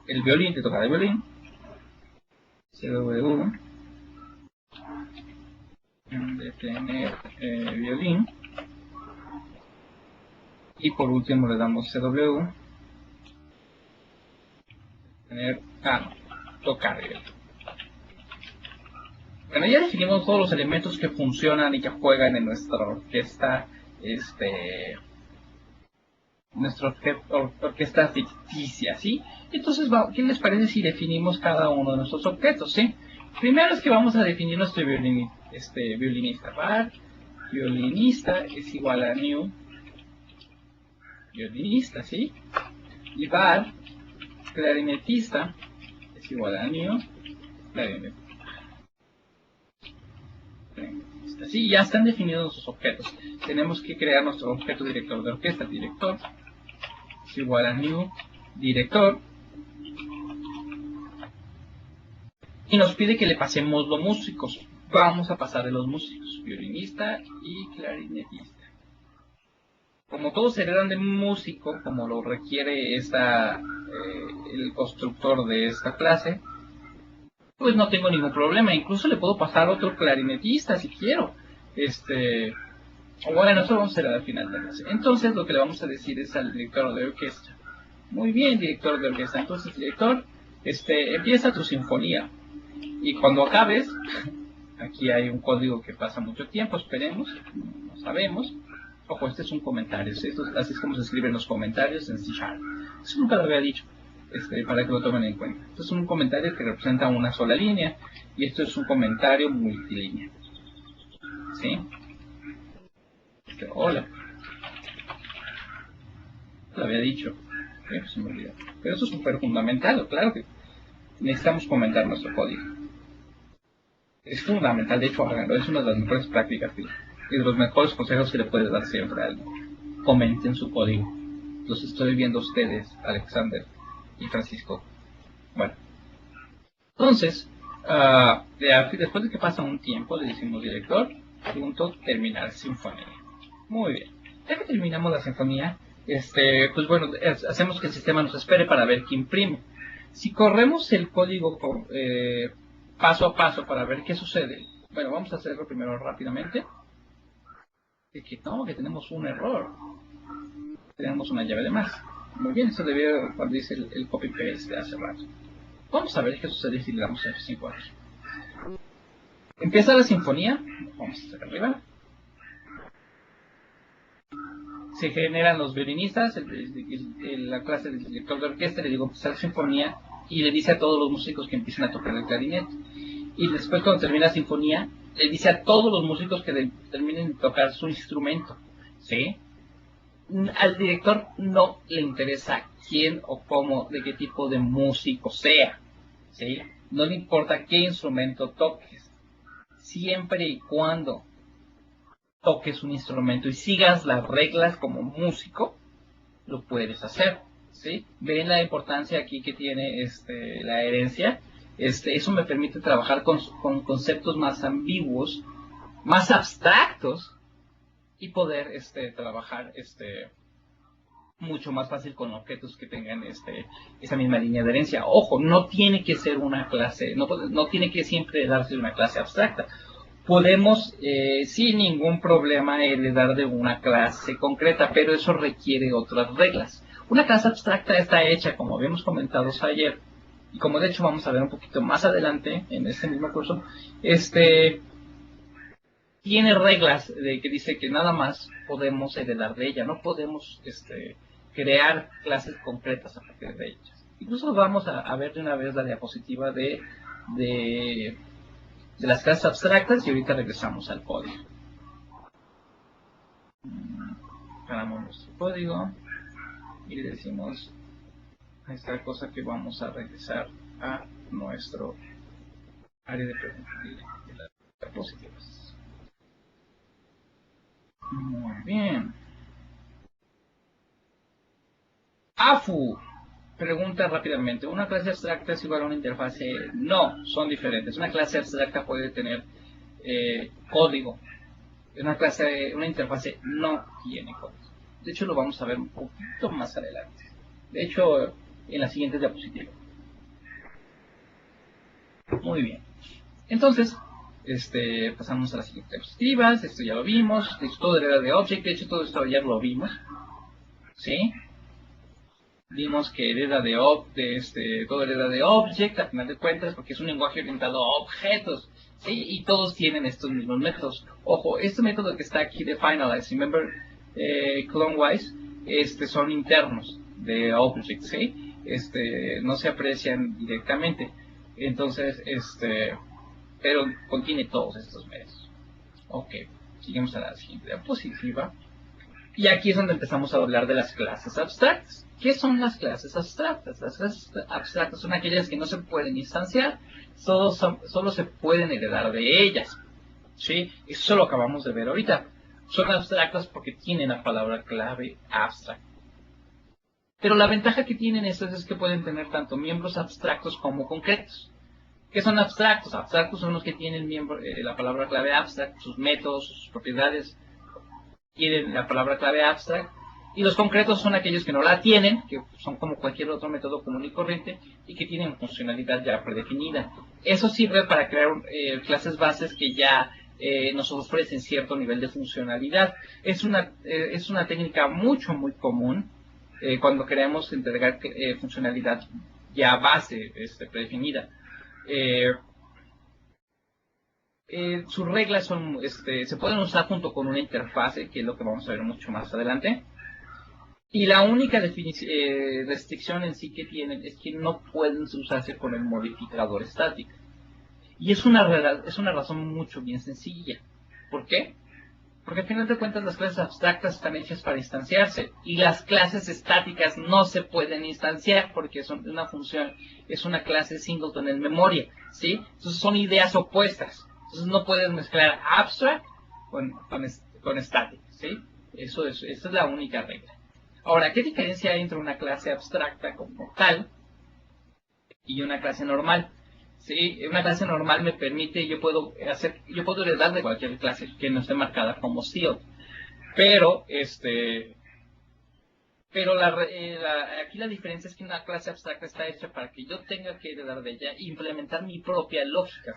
el violín, de tocar el violín, CW, de tener violín, y por último le damos CW, tener tocar el violín. Bueno, ya definimos todos los elementos que funcionan y que juegan en nuestra orquesta, nuestra orquesta ficticia, ¿sí? Entonces, ¿qué les parece si definimos cada uno de nuestros objetos, sí? Primero es que vamos a definir nuestro violinista. Var violinista es igual a new violinista, ¿sí? Y var clarinetista es igual a new clarinetista. Sí, ya están definidos nuestros objetos. Tenemos que crear nuestro objeto director de orquesta. Director es igual a new director. Y nos pide que le pasemos los músicos. Vamos a pasarle los músicos. Violinista y clarinetista. Como todos se heredan de músico, como lo requiere el constructor de esta clase, pues no tengo ningún problema. Incluso le puedo pasar otro clarinetista si quiero. Bueno, eso lo vamos a hacer al final de la clase. Entonces lo que le vamos a decir es al director de orquesta. Muy bien, director de orquesta. Entonces, director, empieza tu sinfonía. Y cuando acabes, aquí hay un código que pasa mucho tiempo, esperemos, no sabemos. Ojo, este es un comentario. Así es como se escriben los comentarios en C#. Eso nunca lo había dicho. Para que lo tomen en cuenta. Esto es un comentario que representa una sola línea y esto es un comentario multilínea. ¿Sí? Hola. Lo había dicho. Se me olvidó. Pero eso es súper fundamental. Claro que necesitamos comentar nuestro código. Es fundamental. De hecho, háganlo. Es una de las mejores prácticas y de los mejores consejos que le puedes dar siempre a alguien. Comenten su código. Los estoy viendo a ustedes, Alexander y Francisco. Bueno, entonces, después de que pasa un tiempo, le decimos director, terminar sinfonía. Muy bien. Ya que terminamos la sinfonía, pues bueno, hacemos que el sistema nos espere para ver qué imprime. Si corremos el código paso a paso para ver qué sucede, bueno, vamos a hacerlo primero rápidamente. Que tenemos un error. Tenemos una llave de más. Muy bien, eso debió cuando dice el copy paste de hace rato. Vamos a ver qué sucede si le damos F5 aquí. Empieza la sinfonía. Vamos a hacer arriba. Se generan los violinistas. La clase del director de orquesta le digo empezar la sinfonía y le dice a todos los músicos que empiecen a tocar el clarinete. Y después cuando termina la sinfonía le dice a todos los músicos que terminen de tocar su instrumento. ¿Sí? Al director no le interesa quién o cómo, de qué tipo de músico sea, ¿sí? No le importa qué instrumento toques, siempre y cuando toques un instrumento y sigas las reglas como músico, lo puedes hacer, ¿sí? Ven la importancia aquí que tiene la herencia. Eso me permite trabajar con conceptos más ambiguos, más abstractos, y poder trabajar mucho más fácil con objetos que tengan esa misma línea de herencia. Ojo, no tiene que ser una clase, no tiene que siempre darse una clase abstracta. Podemos, sin ningún problema, heredar de una clase concreta, pero eso requiere otras reglas. Una clase abstracta está hecha, como habíamos comentado ayer, y como de hecho vamos a ver un poquito más adelante en este mismo curso, tiene reglas de que dice que nada más podemos heredar de ella, no podemos crear clases concretas a partir de ellas. Incluso vamos a ver de una vez la diapositiva de las clases abstractas y ahorita regresamos al código. Paramos nuestro código y le decimos a esta cosa que vamos a regresar a nuestro área de las diapositivas. Muy bien. AFU pregunta rápidamente, ¿una clase abstracta es igual a una interfase? No, son diferentes. Una clase abstracta puede tener código. Una interfase no tiene código. De hecho, lo vamos a ver un poquito más adelante. De hecho, en la siguiente diapositiva. Muy bien. Entonces, pasamos a las siguientes diapositivas. Esto ya lo vimos. Todo hereda de object. De hecho, todo esto ya lo vimos. ¿Sí? Vimos que hereda todo hereda de object, a final de cuentas, porque es un lenguaje orientado a objetos, ¿sí? Y todos tienen estos mismos métodos. Ojo, este método que está aquí de finalize, remember, clone-wise, son internos de object, ¿sí? No se aprecian directamente. Entonces, pero contiene todos estos métodos. Ok, seguimos a la siguiente diapositiva. Y aquí es donde empezamos a hablar de las clases abstractas. ¿Qué son las clases abstractas? Las clases abstractas son aquellas que no se pueden instanciar, solo se pueden heredar de ellas. ¿Sí? Eso lo acabamos de ver ahorita. Son abstractas porque tienen la palabra clave abstract. Pero la ventaja que tienen estas es que pueden tener tanto miembros abstractos como concretos. ¿Qué son abstractos? Abstractos son los que tienen la palabra clave abstract, sus métodos, sus propiedades tienen la palabra clave abstract, y los concretos son aquellos que no la tienen, que son como cualquier otro método común y corriente, y que tienen funcionalidad ya predefinida. Eso sirve para crear clases bases que ya nos ofrecen cierto nivel de funcionalidad. Es una técnica muy común cuando queremos entregar funcionalidad ya base predefinida. Sus reglas se pueden usar junto con una interfase, que es lo que vamos a ver mucho más adelante. Y la única restricción en sí que tienen es que no pueden usarse con el modificador estático. Y es una razón bien sencilla. ¿Por qué? Porque al final de cuentas las clases abstractas están hechas para instanciarse y las clases estáticas no se pueden instanciar porque son una función, es una clase singleton en memoria, ¿sí? Entonces son ideas opuestas. Entonces no puedes mezclar abstract con static, ¿sí? Esa es la única regla. Ahora, ¿qué diferencia hay entre una clase abstracta como tal y una clase normal? Sí, una clase normal me permite, yo puedo heredar de cualquier clase que no esté marcada como sealed. Pero, aquí la diferencia es que una clase abstracta está hecha para que yo tenga que heredar de ella e implementar mi propia lógica.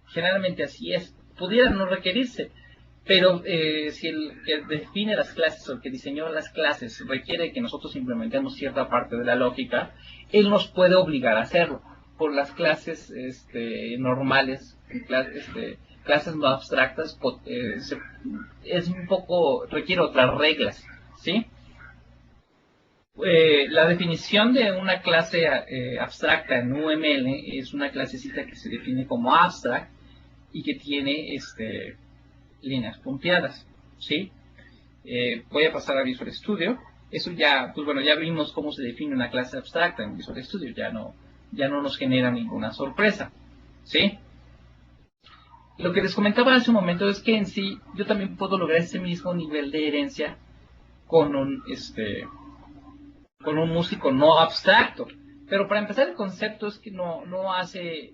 Generalmente así es. Pudiera no requerirse, pero si el que define las clases o el que diseñó las clases requiere que nosotros implementemos cierta parte de la lógica, él nos puede obligar a hacerlo. Por las clases normales, clases no abstractas, requiere otras reglas, ¿sí? La definición de una clase abstracta en UML es una clasecita que se define como abstract y que tiene líneas punteadas, ¿sí? Voy a pasar a Visual Studio. Eso ya, pues bueno, ya vimos cómo se define una clase abstracta en Visual Studio, ya no nos genera ninguna sorpresa, ¿sí? Lo que les comentaba hace un momento es que en sí yo también puedo lograr ese mismo nivel de herencia con un músico no abstracto. Pero para empezar el concepto es que no hace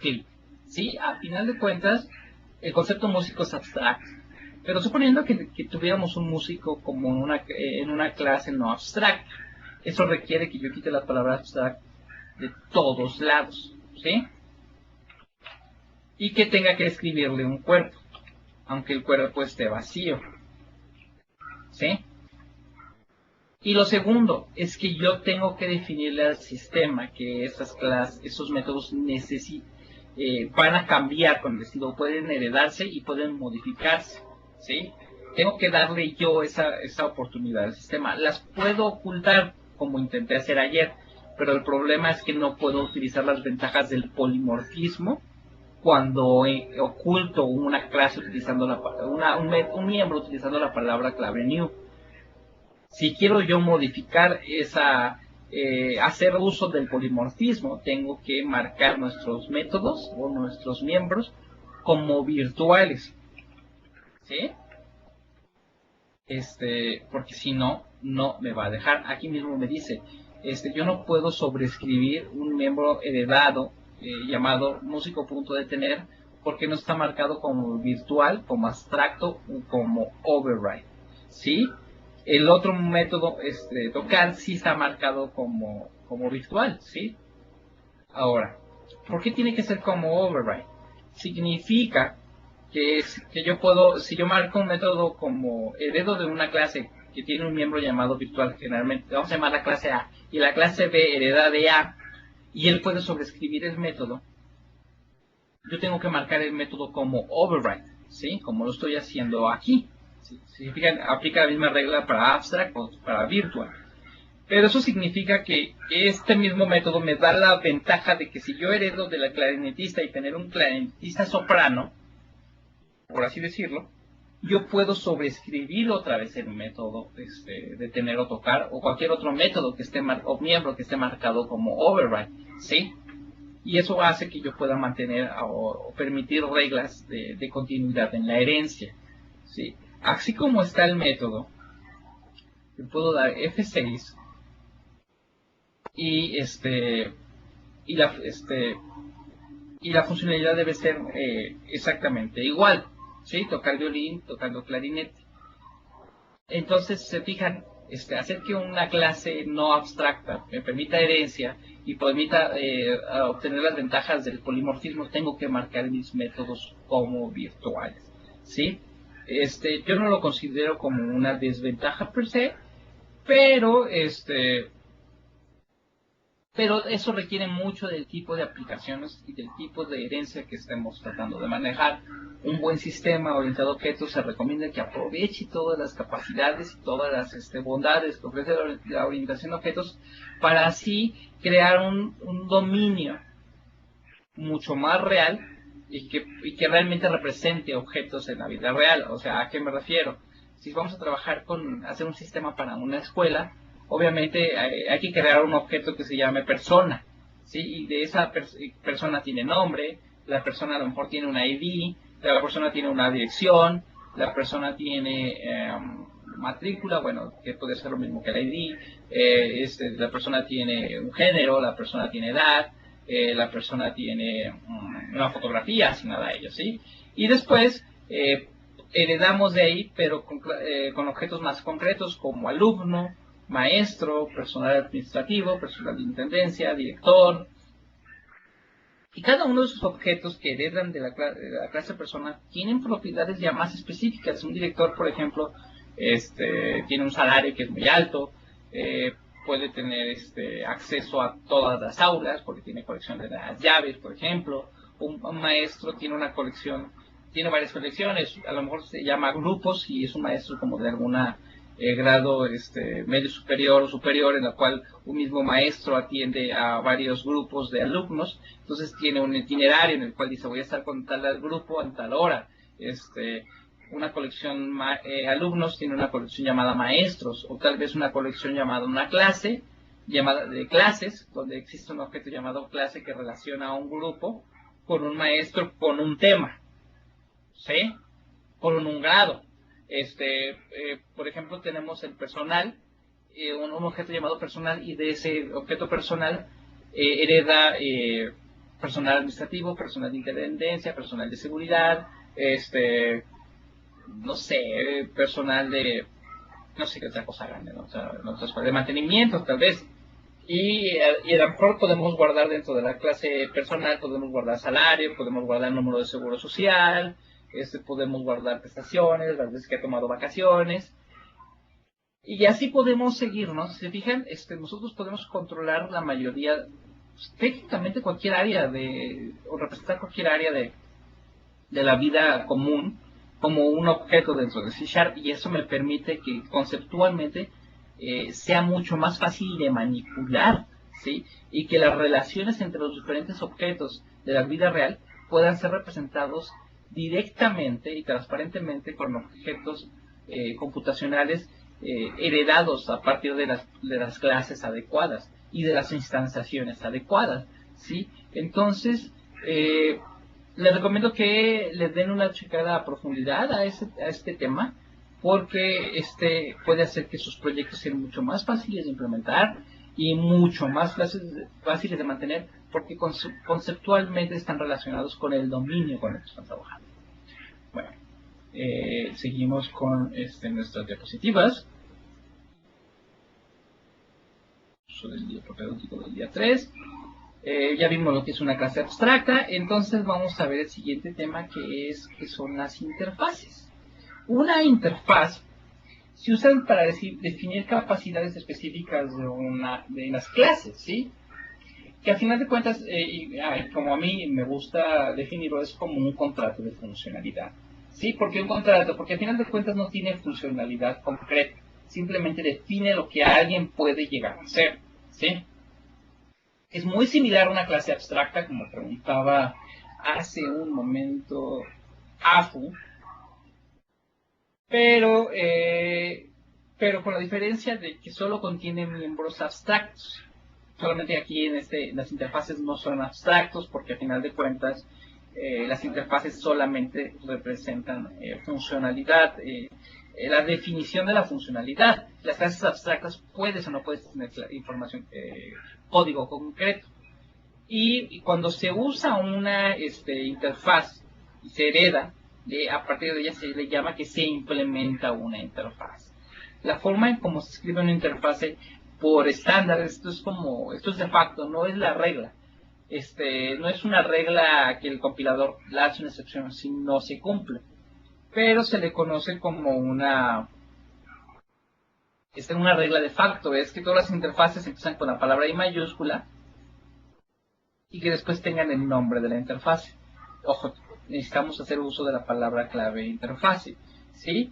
clic, ¿sí? A final de cuentas, el concepto músico es abstracto. Pero suponiendo que tuviéramos un músico como en una clase no abstracta, eso requiere que yo quite la palabra abstract de todos lados, ¿sí? Y que tenga que escribirle un cuerpo, aunque el cuerpo esté vacío, ¿sí? Y lo segundo es que yo tengo que definirle al sistema que esas clases, esos métodos van a cambiar con el estilo, pueden heredarse y pueden modificarse, ¿sí? Tengo que darle yo esa oportunidad al sistema. Las puedo ocultar como intenté hacer ayer, pero el problema es que no puedo utilizar las ventajas del polimorfismo cuando oculto una clase utilizando un miembro utilizando la palabra clave new. Si quiero yo modificar hacer uso del polimorfismo, tengo que marcar nuestros métodos o nuestros miembros como virtuales, ¿sí? Porque si no, no me va a dejar. Aquí mismo me dice, yo no puedo sobreescribir un miembro heredado llamado músico.detener porque no está marcado como virtual, como abstracto o como override, ¿sí? El otro método, tocar, sí está marcado como virtual, ¿sí? Ahora, ¿por qué tiene que ser como override? Significa que yo puedo, si yo marco un método como heredo de una clase que tiene un miembro llamado virtual, generalmente vamos a llamar la clase A, y la clase B hereda de A, y él puede sobreescribir el método, yo tengo que marcar el método como override, ¿sí? Como lo estoy haciendo aquí. ¿Sí? Significa, aplica la misma regla para abstract o para virtual. Pero eso significa que este mismo método me da la ventaja de que si yo heredo de la clarinetista y tener un clarinetista soprano, por así decirlo, yo puedo sobreescribir otra vez el método de tener o tocar o cualquier otro método que esté o miembro que esté marcado como override, ¿sí? Y eso hace que yo pueda mantener o permitir reglas de continuidad en la herencia, ¿sí? Así como está el método, yo puedo dar F6 y la funcionalidad debe ser exactamente igual, ¿sí? Tocar violín, tocando clarinete. Entonces, se fijan, hacer que una clase no abstracta me permita herencia y permita obtener las ventajas del polimorfismo, tengo que marcar mis métodos como virtuales, ¿sí? Yo no lo considero como una desventaja per se, pero eso requiere mucho del tipo de aplicaciones y del tipo de herencia que estemos tratando de manejar. Un buen sistema orientado a objetos se recomienda que aproveche todas las capacidades y todas las bondades que ofrece la orientación a objetos para así crear un dominio mucho más real y que realmente represente objetos en la vida real. O sea, ¿a qué me refiero? Si vamos a trabajar hacer un sistema para una escuela, obviamente hay que crear un objeto que se llame persona, ¿sí? Y de esa persona tiene nombre, la persona a lo mejor tiene un ID, la persona tiene una dirección, la persona tiene matrícula, bueno, que puede ser lo mismo que el ID, la persona tiene un género, la persona tiene edad, la persona tiene una fotografía asignada a ellos, ¿sí? Y después heredamos de ahí, pero con objetos más concretos como alumno, maestro, personal administrativo, personal de intendencia, director. Y cada uno de esos objetos que heredan de la clase persona tienen propiedades ya más específicas. Un director, por ejemplo, tiene un salario que es muy alto, puede tener acceso a todas las aulas porque tiene colección de las llaves, por ejemplo. Un maestro tiene una colección, tiene varias colecciones, a lo mejor se llama grupos y es un maestro como de alguna grado medio superior o superior, en la cual un mismo maestro atiende a varios grupos de alumnos. Entonces tiene un itinerario en el cual dice voy a estar con tal grupo a tal hora. Una colección alumnos tiene una colección llamada maestros, o tal vez una colección llamada una clase, llamada de clases, donde existe un objeto llamado clase que relaciona a un grupo con un maestro con un tema, ¿sí? Con un grado. Por ejemplo, tenemos el personal, un objeto llamado personal, y de ese objeto personal hereda personal administrativo, personal de intendencia, personal de seguridad, no sé, personal de, no sé qué otra cosa grande, ¿no? O sea, de mantenimiento tal vez. Y a lo mejor podemos guardar dentro de la clase personal, podemos guardar salario, podemos guardar el número de seguro social, podemos guardar prestaciones, las veces que ha tomado vacaciones. Y así podemos seguirnos. Si se fijan, nosotros podemos controlar la mayoría, pues, técnicamente cualquier área o representar cualquier área de la vida común como un objeto dentro de C Sharp, y eso me permite que conceptualmente sea mucho más fácil de manipular, ¿sí? Y que las relaciones entre los diferentes objetos de la vida real puedan ser representados directamente y transparentemente con objetos computacionales heredados a partir de las clases adecuadas y de las instanciaciones adecuadas, ¿sí? Entonces, les recomiendo que le den una checada a profundidad a este tema, porque puede hacer que sus proyectos sean mucho más fáciles de implementar y mucho más fáciles de mantener, porque conceptualmente están relacionados con el dominio con el que están trabajando. Bueno, seguimos con nuestras diapositivas. Uso del día propedéutico del día 3. Ya vimos lo que es una clase abstracta, entonces vamos a ver el siguiente tema, que son las interfaces. Una interfaz se usa para definir capacidades específicas de las clases, ¿sí? Que al final de cuentas, como a mí me gusta definirlo, es como un contrato de funcionalidad. ¿Sí? ¿Por qué un contrato? Porque al final de cuentas no tiene funcionalidad concreta, simplemente define lo que alguien puede llegar a hacer, ¿sí? Es muy similar a una clase abstracta, como preguntaba hace un momento Afu, pero con la diferencia de que solo contiene miembros abstractos. Solamente aquí en las interfaces no son abstractos, porque al final de cuentas las interfaces solamente representan funcionalidad, la definición de la funcionalidad. Las clases abstractas puedes o no puedes tener información, código concreto. Y cuando se usa una interfaz y se hereda, a partir de ella se le llama que se implementa una interfaz. La forma en cómo se escribe una interfaz por estándar, esto es de facto, no es la regla. No es una regla que el compilador le hace una excepción si no se cumple, pero se le conoce como una regla de facto. Es que todas las interfaces empiezan con la palabra I mayúscula y que después tengan el nombre de la interfase. Ojo, necesitamos hacer uso de la palabra clave interfase, ¿sí?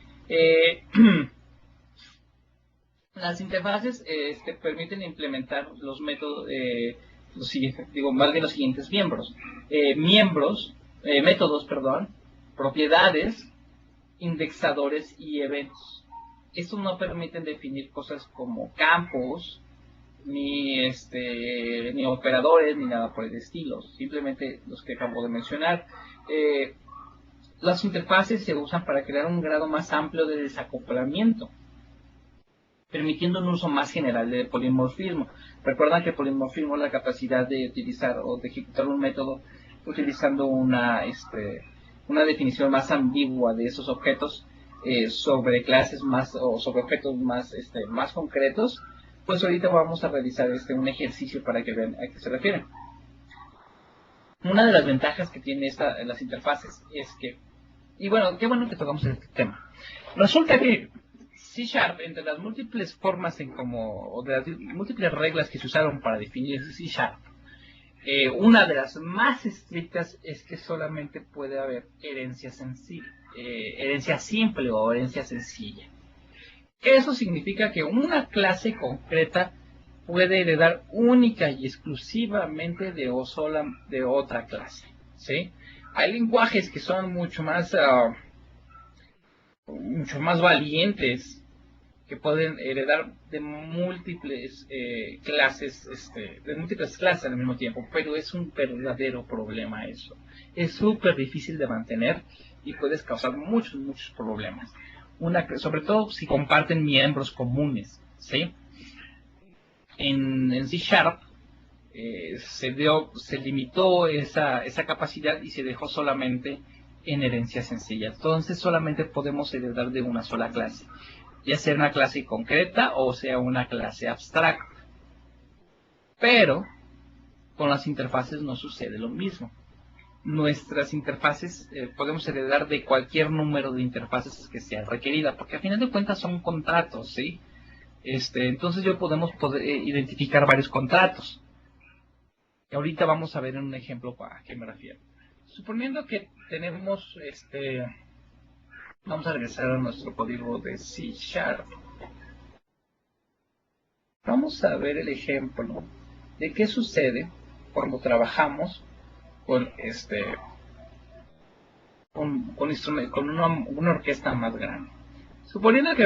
Las interfaces permiten implementar los métodos, más bien los siguientes miembros. Métodos, propiedades, indexadores y eventos. Estos no permiten definir cosas como campos, ni operadores, ni nada por el estilo, simplemente los que acabo de mencionar. Las interfaces se usan para crear un grado más amplio de desacoplamiento, permitiendo un uso más general de polimorfismo. Recuerdan que el polimorfismo es la capacidad de utilizar o de ejecutar un método utilizando una definición más ambigua de esos objetos sobre clases o sobre objetos más concretos. Pues ahorita vamos a realizar un ejercicio para que vean a qué se refieren. Una de las ventajas que tiene las interfaces es que, y bueno, qué bueno que tocamos este tema. Resulta que C Sharp, entre las múltiples formas o de las múltiples reglas que se usaron para definir C Sharp, una de las más estrictas es que solamente puede haber herencia simple o herencia sencilla. Eso significa que una clase concreta puede heredar única y exclusivamente de otra clase, ¿sí? Hay lenguajes que son mucho más valientes, que pueden heredar de múltiples clases al mismo tiempo, pero es un verdadero problema eso. Es súper difícil de mantener y puedes causar muchos problemas. Sobre todo si comparten miembros comunes, ¿sí? En C Sharp se limitó esa capacidad y se dejó solamente en herencia sencilla. Entonces solamente podemos heredar de una sola clase, ya sea una clase concreta o sea una clase abstracta. Pero con las interfaces no sucede lo mismo. Nuestras interfaces podemos heredar de cualquier número de interfaces que sea requerida, porque a final de cuentas son contratos, ¿sí? Entonces podemos identificar varios contratos. Y ahorita vamos a ver en un ejemplo a qué me refiero. Suponiendo que tenemos, vamos a regresar a nuestro código de C#. Vamos a ver el ejemplo de qué sucede cuando trabajamos con con una orquesta más grande. Suponiendo que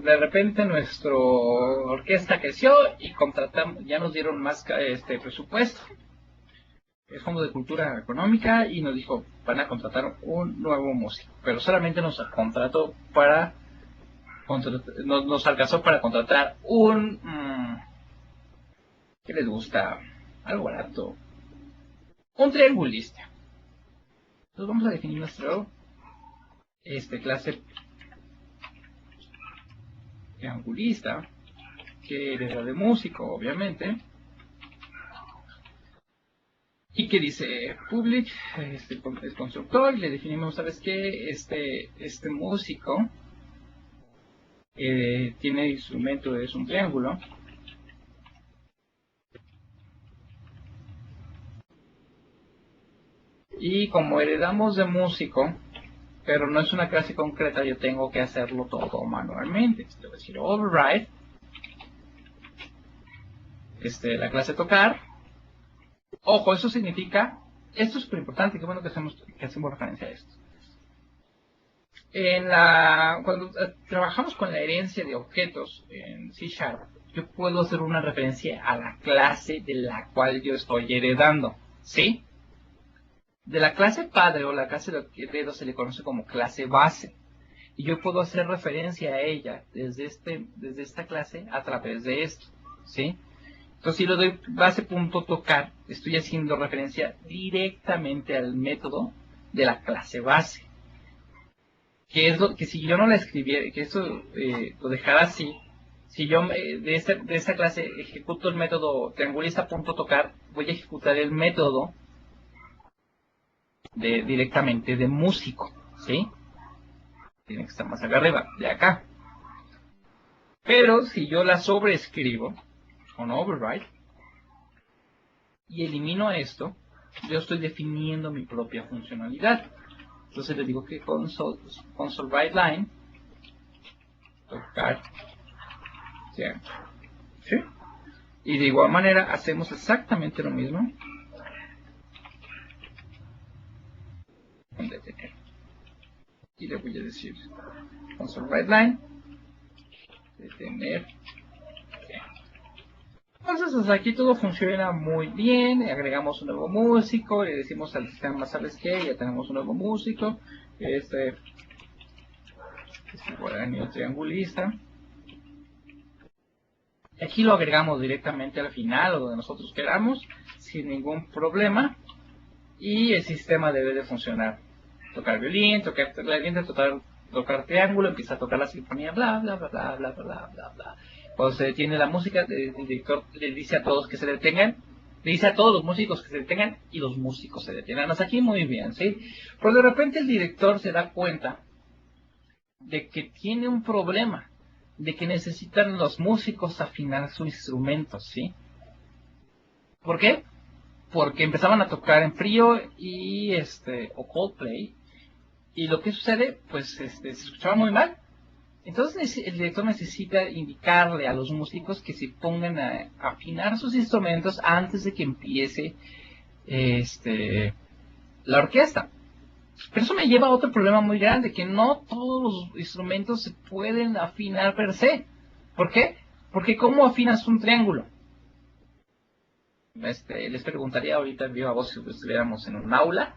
de repente nuestra orquesta creció y ya nos dieron más presupuesto. El Fondo de Cultura Económica y nos dijo, van a contratar un nuevo músico, pero solamente nos contrató nos alcanzó para contratar ¿qué les gusta? Algo barato. Un triangulista. Entonces vamos a definir nuestro clase triangulista, que hereda de músico, obviamente. Y que dice public, es constructor, y le definimos, ¿sabes qué? Este músico tiene instrumento, es un triángulo. Y como heredamos de músico, pero no es una clase concreta, yo tengo que hacerlo todo manualmente. Le voy a decir override, la clase tocar. Ojo, eso significa, esto es súper importante, qué bueno que hacemos referencia a esto. Cuando trabajamos con la herencia de objetos en C#, yo puedo hacer una referencia a la clase de la cual yo estoy heredando, ¿sí? De la clase padre o la clase de heredo se le conoce como clase base. Y yo puedo hacer referencia a ella desde esta clase a través de esto, ¿sí? Entonces, si lo doy base.tocar, estoy haciendo referencia directamente al método de la clase base. Que es lo que si yo no la escribiera, que eso lo dejara así, si yo de esta clase ejecuto el método triangulista.tocar, voy a ejecutar el método directamente de músico, ¿sí? Tiene que estar más acá arriba, de acá. Pero si yo la sobreescribo con override y elimino esto, yo estoy definiendo mi propia funcionalidad. Entonces le digo que console write line tocar ¿sí? Y de igual manera hacemos exactamente lo mismo con detener. Y le voy a decir console write line detener. Entonces hasta aquí todo funciona muy bien. Agregamos un nuevo músico, le decimos al sistema, ¿sabes qué? Ya tenemos un nuevo músico, es guaranio triangulista. Aquí lo agregamos directamente al final o donde nosotros queramos sin ningún problema y el sistema debe de funcionar. Tocar violín, tocar clarinete, tocar triángulo, empieza a tocar la sinfonía, bla bla bla bla bla bla bla bla. Cuando se detiene la música, el director le dice a todos que se detengan, le dice a todos los músicos que se detengan y los músicos se detienen. Hasta aquí muy bien, ¿sí? Pero de repente el director se da cuenta de que tiene un problema, de que necesitan los músicos afinar sus instrumentos, ¿sí? ¿Por qué? Porque empezaban a tocar en frío y o Coldplay, y lo que sucede, pues se escuchaba muy mal. Entonces el director necesita indicarle a los músicos que se pongan a afinar sus instrumentos antes de que empiece la orquesta. Pero eso me lleva a otro problema muy grande, que no todos los instrumentos se pueden afinar per se. ¿Por qué? Porque ¿cómo afinas un triángulo? Les preguntaría ahorita en viva voz si estuviéramos en un aula,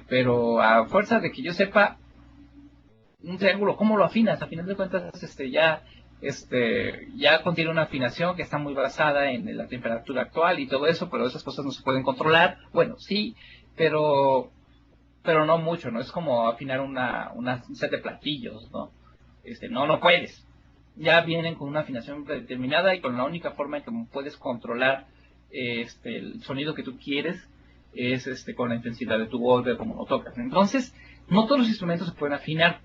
pero a fuerza de que yo sepa un triángulo, ¿cómo lo afinas? A final de cuentas, ya contiene una afinación que está muy basada en la temperatura actual y todo eso, pero esas cosas no se pueden controlar. Bueno, sí, pero pero no mucho, ¿no? Es como afinar un set de platillos, ¿no? No puedes. Ya vienen con una afinación predeterminada y con la única forma en que puedes controlar el sonido que tú quieres es con la intensidad de tu golpe, como lo tocas. Entonces, no todos los instrumentos se pueden afinar,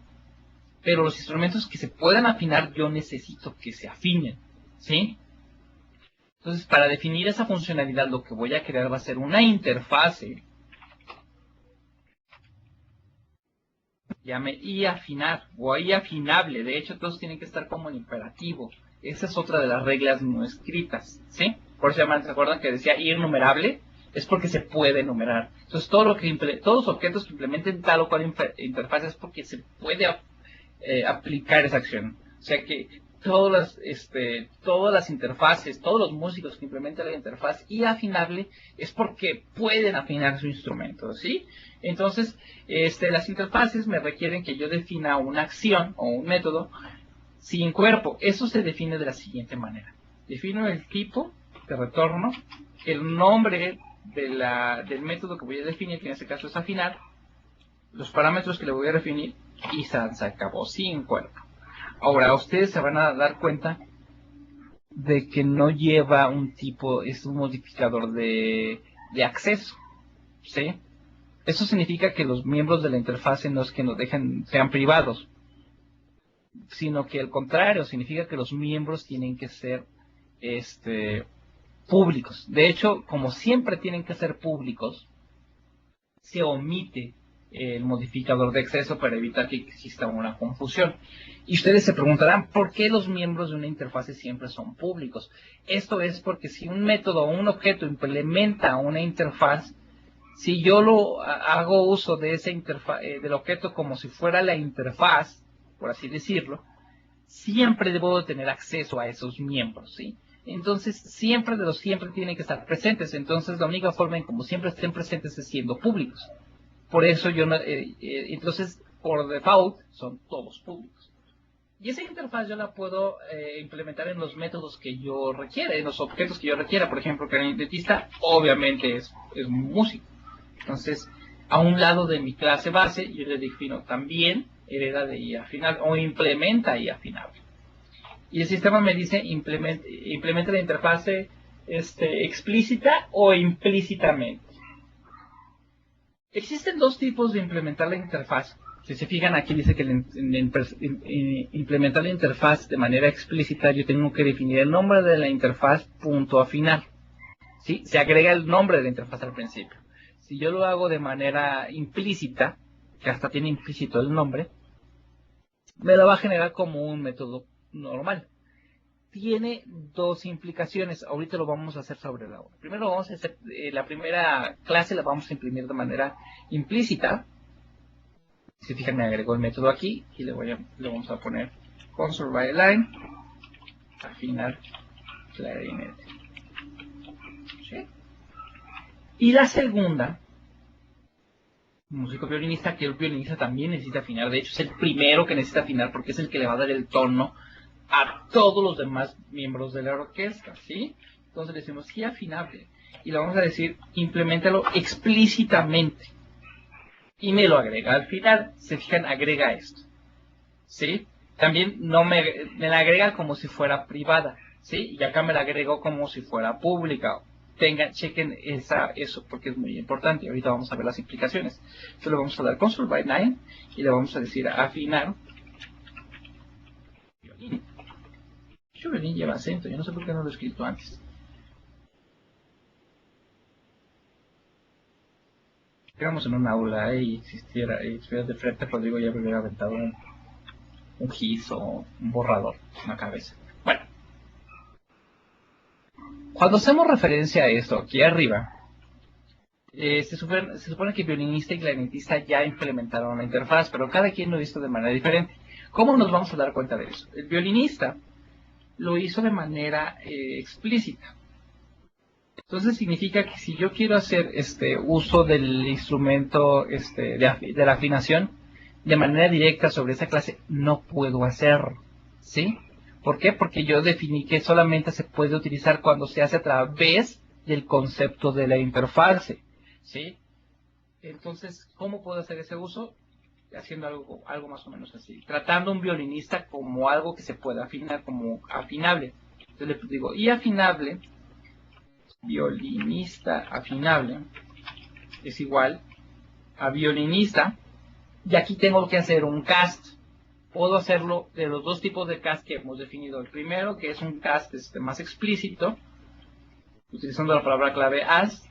pero los instrumentos que se puedan afinar yo necesito que se afinen, ¿sí? Entonces, para definir esa funcionalidad, lo que voy a crear va a ser una interfase. Llame y afinar o y afinable. De hecho, todos tienen que estar como en imperativo. Esa es otra de las reglas no escritas, ¿sí? Por eso ¿se acuerdan que decía ir numerable? Es porque se puede numerar. Entonces, todos los objetos que implementen tal o cual interfaz es porque se puede aplicar esa acción. O sea que todas las interfaces, todos los músicos que implementan la interfaz y afinable es porque pueden afinar su instrumento, ¿sí? Entonces, las interfaces me requieren que yo defina una acción o un método sin cuerpo. Eso se define de la siguiente manera. Defino el tipo de retorno, el nombre del método que voy a definir, que en este caso es afinar, los parámetros que le voy a definir y se acabó, sin cuerpo. Ahora, ustedes se van a dar cuenta de que no lleva un tipo, es un modificador de acceso, ¿sí? Eso significa que los miembros de la interfase no es que nos dejen, sean privados, sino que al contrario, significa que los miembros tienen que ser públicos. De hecho, como siempre tienen que ser públicos, se omite el modificador de acceso para evitar que exista una confusión. Y ustedes se preguntarán, ¿por qué los miembros de una interfase siempre son públicos? Esto es porque si un método o un objeto implementa una interfaz, si yo hago uso de esa del objeto como si fuera la interfaz, por así decirlo, siempre debo tener acceso a esos miembros, ¿sí? Entonces, siempre tienen que estar presentes. Entonces, la única forma en como siempre estén presentes es siendo públicos. Por eso entonces, por default, son todos públicos. Y esa interfaz yo la puedo implementar en los métodos que yo requiera, en los objetos que yo requiera. Por ejemplo, que el clarinetista obviamente es músico. Entonces, a un lado de mi clase base, yo le defino también hereda de IA final o implementa IA final. Y el sistema me dice implementa la interfase explícita o implícitamente. Existen dos tipos de implementar la interfaz. Si se fijan, aquí dice que implementar la interfaz de manera explícita, yo tengo que definir el nombre de la interfaz punto a final. ¿Sí? Se agrega el nombre de la interfaz al principio. Si yo lo hago de manera implícita, que hasta tiene implícito el nombre, me lo va a generar como un método normal. Tiene dos implicaciones. Ahorita lo vamos a hacer sobre la hora. Primero vamos a hacer, la primera clase la vamos a imprimir de manera implícita. Si fijan, me agregó el método aquí y le vamos a poner console by line, afinar clarinete. ¿Sí? Y la segunda, músico violinista, que el violinista también necesita afinar. De hecho, es el primero que necesita afinar porque es el que le va a dar el tono a todos los demás miembros de la orquesta, ¿sí? Entonces le decimos sí afinable y le vamos a decir implementalo explícitamente y me lo agrega al final. Se fijan, agrega esto, ¿sí? También no me la agrega como si fuera privada, ¿sí? Y acá me la agregó como si fuera pública. Chequen eso porque es muy importante. Ahorita vamos a ver las implicaciones. Entonces le vamos a dar console by line y le vamos a decir afinar violín. Violín lleva acento, yo no sé por qué no lo he escrito antes. Digamos en un aula y estuviera de frente, Rodrigo ya me hubiera aventado un gis o un borrador en la cabeza. Bueno, cuando hacemos referencia a esto aquí arriba, se supone que violinista y clarinetista ya implementaron la interfaz, pero cada quien lo hizo de manera diferente. ¿Cómo nos vamos a dar cuenta de eso? El violinista lo hizo de manera explícita. Entonces significa que si yo quiero hacer uso del instrumento de la afinación de manera directa sobre esa clase, no puedo hacerlo, ¿sí? ¿Por qué? Porque yo definí que solamente se puede utilizar cuando se hace a través del concepto de la interfase, ¿sí? Entonces, ¿cómo puedo hacer ese uso? Haciendo algo más o menos así. Tratando un violinista como algo que se pueda afinar, como afinable. Entonces le digo, y afinable, violinista afinable, es igual a violinista. Y aquí tengo que hacer un cast. Puedo hacerlo de los dos tipos de cast que hemos definido. El primero, que es un cast más explícito, utilizando la palabra clave as.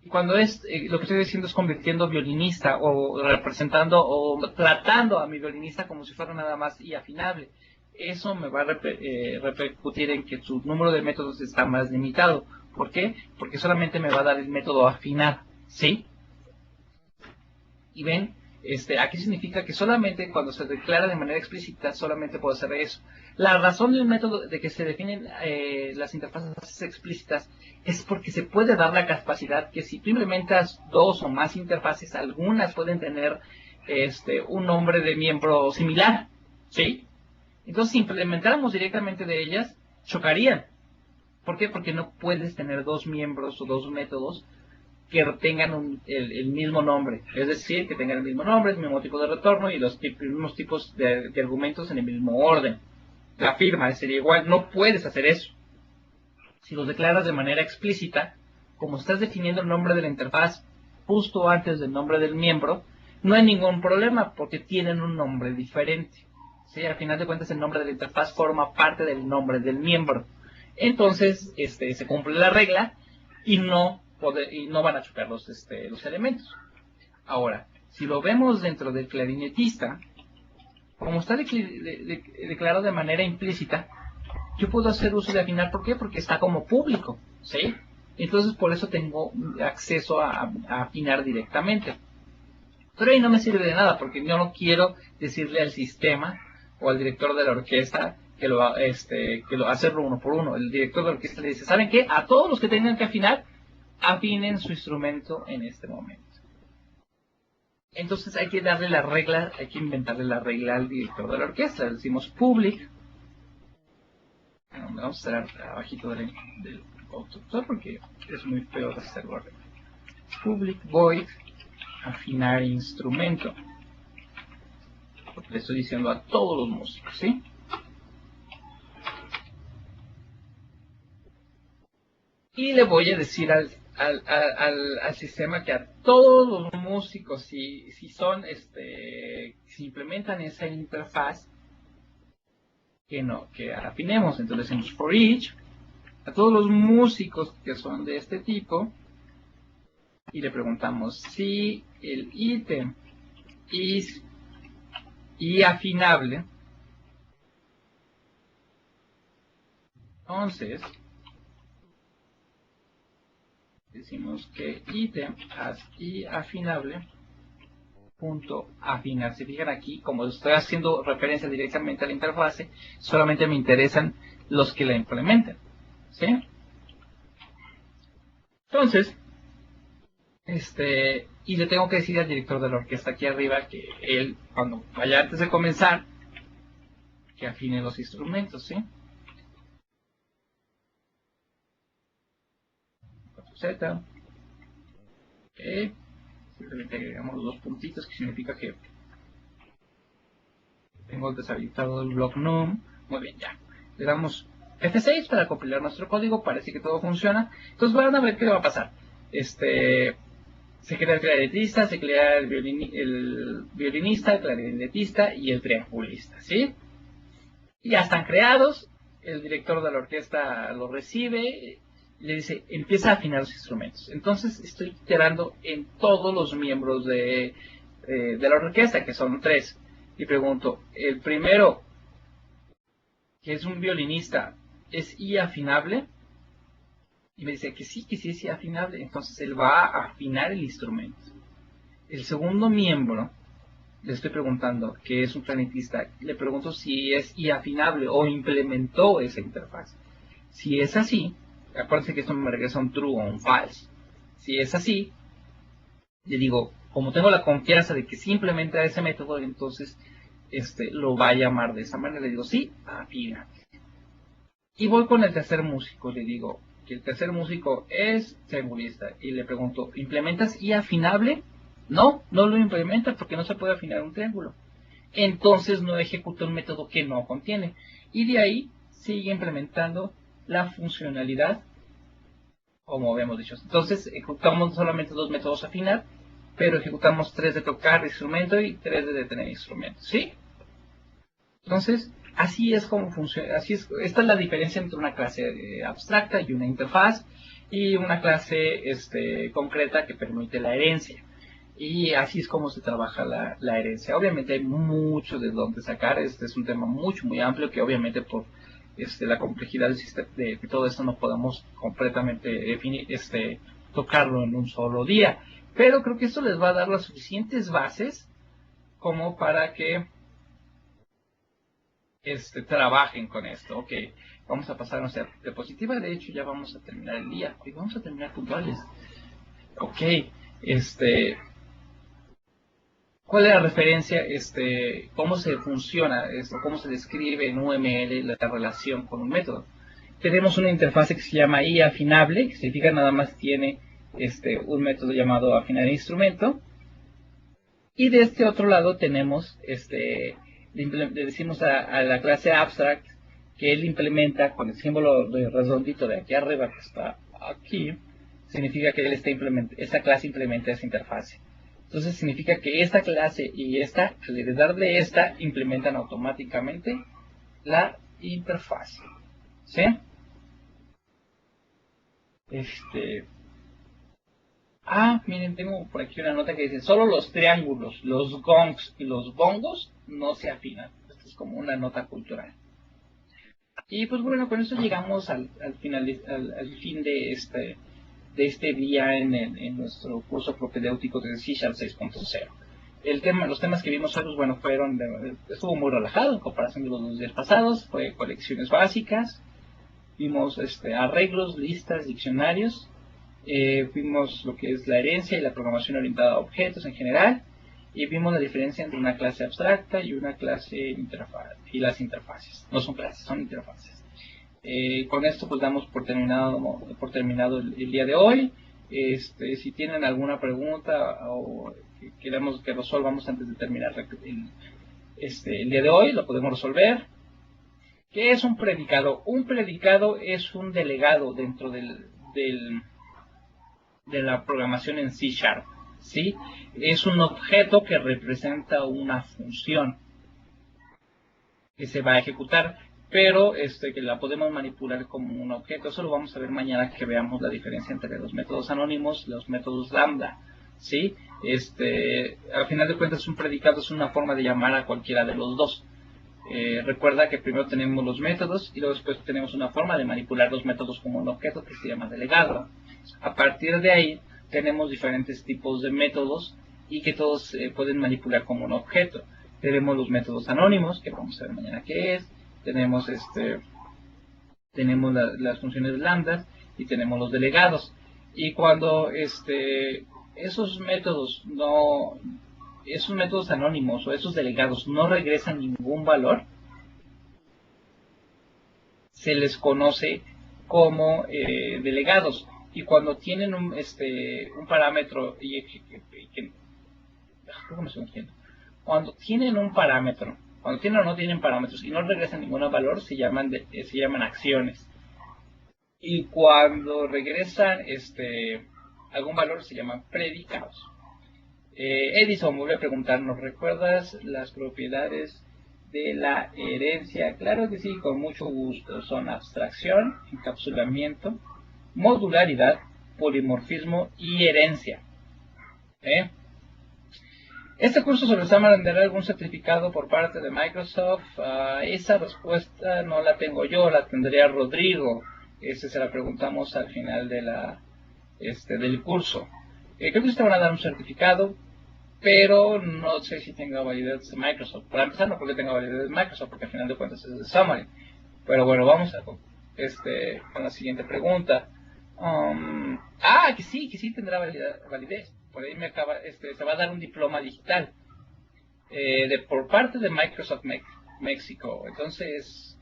Y cuando lo que estoy diciendo es convirtiendo violinista o representando o tratando a mi violinista como si fuera nada más y afinable. Eso me va a repercutir en que su número de métodos está más limitado. ¿Por qué? Porque solamente me va a dar el método afinar. ¿Sí? Y ven, aquí significa que solamente cuando se declara de manera explícita, solamente puedo hacer eso. La razón de un método de que se definen las interfaces explícitas es porque se puede dar la capacidad que si tú implementas dos o más interfaces, algunas pueden tener un nombre de miembro similar, ¿sí? Entonces, si implementáramos directamente de ellas, chocarían. ¿Por qué? Porque no puedes tener dos miembros o dos métodos que tengan el mismo nombre, es decir, que tengan el mismo nombre, el mismo tipo de retorno y los mismos tipos de argumentos en el mismo orden. La firma sería igual, no puedes hacer eso. Si los declaras de manera explícita, como estás definiendo el nombre de la interfaz justo antes del nombre del miembro, no hay ningún problema porque tienen un nombre diferente. ¿Sí? Al final de cuentas el nombre de la interfaz forma parte del nombre del miembro. Entonces se cumple la regla y no van a chocar los elementos. Ahora, si lo vemos dentro del clarinetista, como está declarado de manera implícita, yo puedo hacer uso de afinar. ¿Por qué? Porque está como público, ¿sí? Entonces por eso tengo acceso a afinar directamente. Pero ahí no me sirve de nada, porque yo no quiero decirle al sistema o al director de la orquesta que lo hacerlo uno por uno. El director de la orquesta le dice, ¿saben qué? A todos los que tengan que afinar, afinen su instrumento en este momento. Entonces hay que darle la regla, hay que inventarle la regla al director de la orquesta. Le decimos public. Bueno, vamos a estar abajito del constructor porque es muy feo de hacerlo. Public void afinar instrumento. Porque le estoy diciendo a todos los músicos, ¿sí? Y le voy a decir al sistema que a todos los músicos, si implementan esa interfaz, que afinemos. Entonces decimos for each, a todos los músicos que son de este tipo, y le preguntamos si el ítem is afinable. Entonces decimos que ítem as afinable punto afinar. Se fijan aquí, como estoy haciendo referencia directamente a la interfase, solamente me interesan los que la implementan, ¿sí? Entonces, y le tengo que decir al director de la orquesta aquí arriba que él, cuando vaya antes de comenzar, que afine los instrumentos, ¿sí? Z, ok. Simplemente agregamos los dos puntitos, que significa que tengo deshabilitado el block num. Muy bien, ya. Le damos F6 para compilar nuestro código. Parece que todo funciona. Entonces van a ver qué va a pasar. Se crea el clarinetista, se crea el violinista, el clarinetista y el triangulista, ¿sí? Ya están creados. El director de la orquesta lo recibe. Le dice, empieza a afinar los instrumentos. Entonces estoy iterando en todos los miembros de la orquesta, que son 3. Y pregunto, el primero, que es un violinista, ¿es I afinable? Y me dice que sí es I afinable. Entonces él va a afinar el instrumento. El segundo miembro, le estoy preguntando, que es un clarinetista, le pregunto si es I afinable o implementó esa interfaz. Si es así, acuérdense que esto me regresa un true o un false. Si es así, le digo, como tengo la confianza de que simplemente ese método, entonces lo va a llamar de esa manera. Le digo, sí, afina. Y voy con el tercer músico, le digo, que el tercer músico es triangulista y le pregunto, ¿implementas I afinable? No, no lo implementa porque no se puede afinar un triángulo. Entonces no ejecuta un método que no contiene. Y de ahí sigue implementando la funcionalidad, como habíamos dicho. Entonces ejecutamos solamente dos métodos afinar, pero ejecutamos 3 de tocar instrumento y 3 de detener instrumento. ¿Sí? Entonces, así es como funciona. Esta es la diferencia entre una clase abstracta y una interfaz, y una clase concreta que permite la herencia. Y así es como se trabaja la herencia. Obviamente hay mucho de dónde sacar. Este es un tema muy amplio que obviamente por la complejidad de todo esto no podemos completamente definir, tocarlo en un solo día. Pero creo que esto les va a dar las suficientes bases como para que trabajen con esto. Ok, vamos a pasar a nuestra diapositiva. De hecho, ya vamos a terminar el día. Hoy vamos a terminar puntuales. Ok, ¿cuál es la referencia? ¿Cómo se funciona esto? ¿Cómo se describe en UML la relación con un método? Tenemos una interfaz que se llama I afinable, que significa nada más tiene un método llamado afinar instrumento. Y de este otro lado tenemos, le decimos a la clase abstract que él implementa con el símbolo de redondito de aquí arriba que está aquí, significa que esta clase implementa esa interfase. Entonces significa que esta clase y esta, al heredarle esta, implementan automáticamente la interfaz. ¿Sí? Miren, tengo por aquí una nota que dice, solo los triángulos, los gongs y los bongos no se afinan. Esto es como una nota cultural. Y pues bueno, con eso llegamos al fin de este día en nuestro curso propedéutico de C# 6.0. Los temas que vimos hoy, pues bueno, estuvo muy relajado en comparación de los 2 días pasados. Fue colecciones básicas, vimos arreglos, listas, diccionarios. Vimos lo que es la herencia y la programación orientada a objetos en general, y vimos la diferencia entre una clase abstracta y una clase interfaz, y las interfaces. No son clases, son interfaces. Con esto pues damos por terminado el día de hoy. Si tienen alguna pregunta o que queremos que resolvamos antes de terminar el día de hoy, lo podemos resolver. ¿Qué es un predicado? Un predicado es un delegado dentro de la programación en C#, ¿sí? Es un objeto que representa una función que se va a ejecutar, pero que la podemos manipular como un objeto. Eso lo vamos a ver mañana que veamos la diferencia entre los métodos anónimos y los métodos lambda, ¿sí? Al final de cuentas, un predicado es una forma de llamar a cualquiera de los dos. Recuerda que primero tenemos los métodos y luego después tenemos una forma de manipular los métodos como un objeto que se llama delegado. A partir de ahí tenemos diferentes tipos de métodos y que todos se pueden manipular como un objeto. Tenemos los métodos anónimos, que vamos a ver mañana qué es. Tenemos las funciones lambda y tenemos los delegados. Y cuando esos métodos anónimos o esos delegados no regresan ningún valor, se les conoce como delegados. Y cuando tienen un parámetro cuando tienen un parámetro, cuando tienen o no tienen parámetros y no regresan ningún valor, se llaman acciones. Y cuando regresan algún valor, se llaman predicados. Edison vuelve a preguntar, ¿nos recuerdas las propiedades de la herencia? Claro que sí, con mucho gusto. Son abstracción, encapsulamiento, modularidad, polimorfismo y herencia. ¿Este curso sobre Xamarin tendrá algún certificado por parte de Microsoft? Esa respuesta no la tengo yo, la tendría Rodrigo. Se la preguntamos al final del curso. Creo que te van a dar un certificado, pero no sé si tenga validez de Microsoft. Para empezar, no porque tenga validez de Microsoft, porque al final de cuentas es de Xamarin. Pero bueno, vamos con la siguiente pregunta. Que sí tendrá validez. Por ahí se va a dar un diploma digital por parte de Microsoft México. Entonces,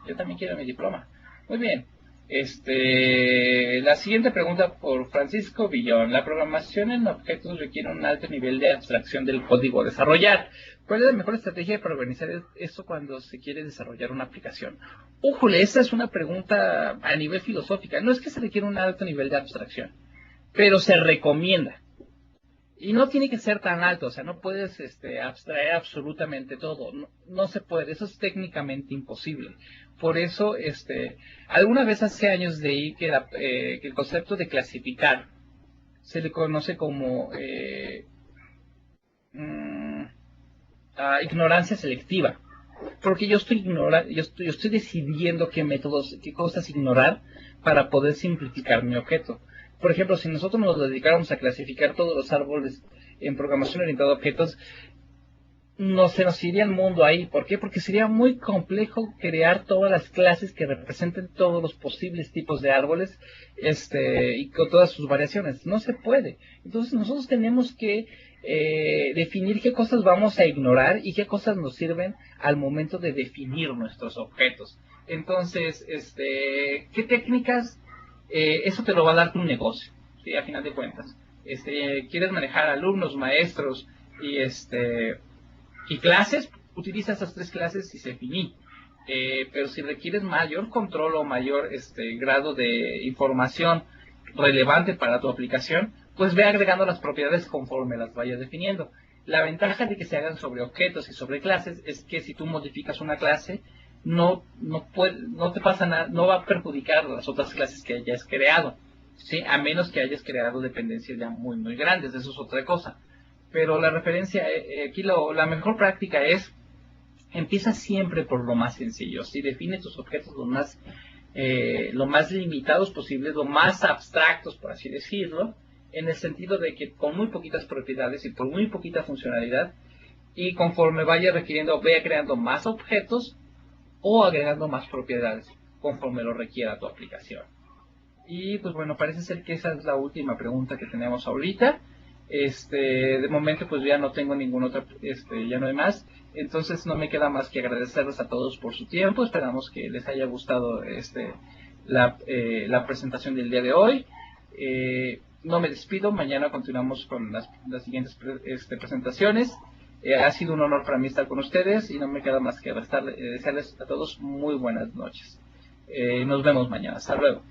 yo también quiero mi diploma. Muy bien. La siguiente pregunta por Francisco Villón. La programación en objetos requiere un alto nivel de abstracción del código a desarrollar. ¿Cuál es la mejor estrategia para organizar esto cuando se quiere desarrollar una aplicación? Újole, esta es una pregunta a nivel filosófica. No es que se requiera un alto nivel de abstracción, pero se recomienda. Y no tiene que ser tan alto, o sea, no puedes abstraer absolutamente todo, no, no se puede, eso es técnicamente imposible. Por eso, alguna vez hace años leí que el concepto de clasificar se le conoce como ignorancia selectiva, porque yo estoy decidiendo qué métodos, qué cosas ignorar para poder simplificar mi objeto. Por ejemplo, si nosotros nos dedicáramos a clasificar todos los árboles en programación orientada a objetos, no se nos iría el mundo ahí. ¿Por qué? Porque sería muy complejo crear todas las clases que representen todos los posibles tipos de árboles, y con todas sus variaciones. No se puede. Entonces nosotros tenemos que definir qué cosas vamos a ignorar y qué cosas nos sirven al momento de definir nuestros objetos. Entonces, ¿qué técnicas? Eso te lo va a dar tu negocio, ¿sí? A final de cuentas. Quieres manejar alumnos, maestros y clases, utiliza esas 3 clases y se finí. Pero si requieres mayor control o mayor grado de información relevante para tu aplicación, pues ve agregando las propiedades conforme las vayas definiendo. La ventaja de que se hagan sobre objetos y sobre clases es que si tú modificas una clase, no te pasa nada, no va a perjudicar las otras clases que hayas creado, ¿sí? A menos que hayas creado dependencias ya muy, muy grandes, eso es otra cosa. Pero la referencia, aquí la mejor práctica es, empieza siempre por lo más sencillo, ¿sí? Define tus objetos lo más limitados posibles, lo más abstractos, por así decirlo, en el sentido de que con muy poquitas propiedades y por muy poquita funcionalidad, y conforme vaya requiriendo, vaya creando más objetos o agregando más propiedades conforme lo requiera tu aplicación. Y pues bueno, parece ser que esa es la última pregunta que tenemos ahorita. De momento pues ya no tengo ninguna otra, ya no hay más. Entonces no me queda más que agradecerles a todos por su tiempo. Esperamos que les haya gustado la presentación del día de hoy. No me despido, mañana continuamos con las siguientes presentaciones. Ha sido un honor para mí estar con ustedes y no me queda más que desearles a todos muy buenas noches. Nos vemos mañana. Hasta luego.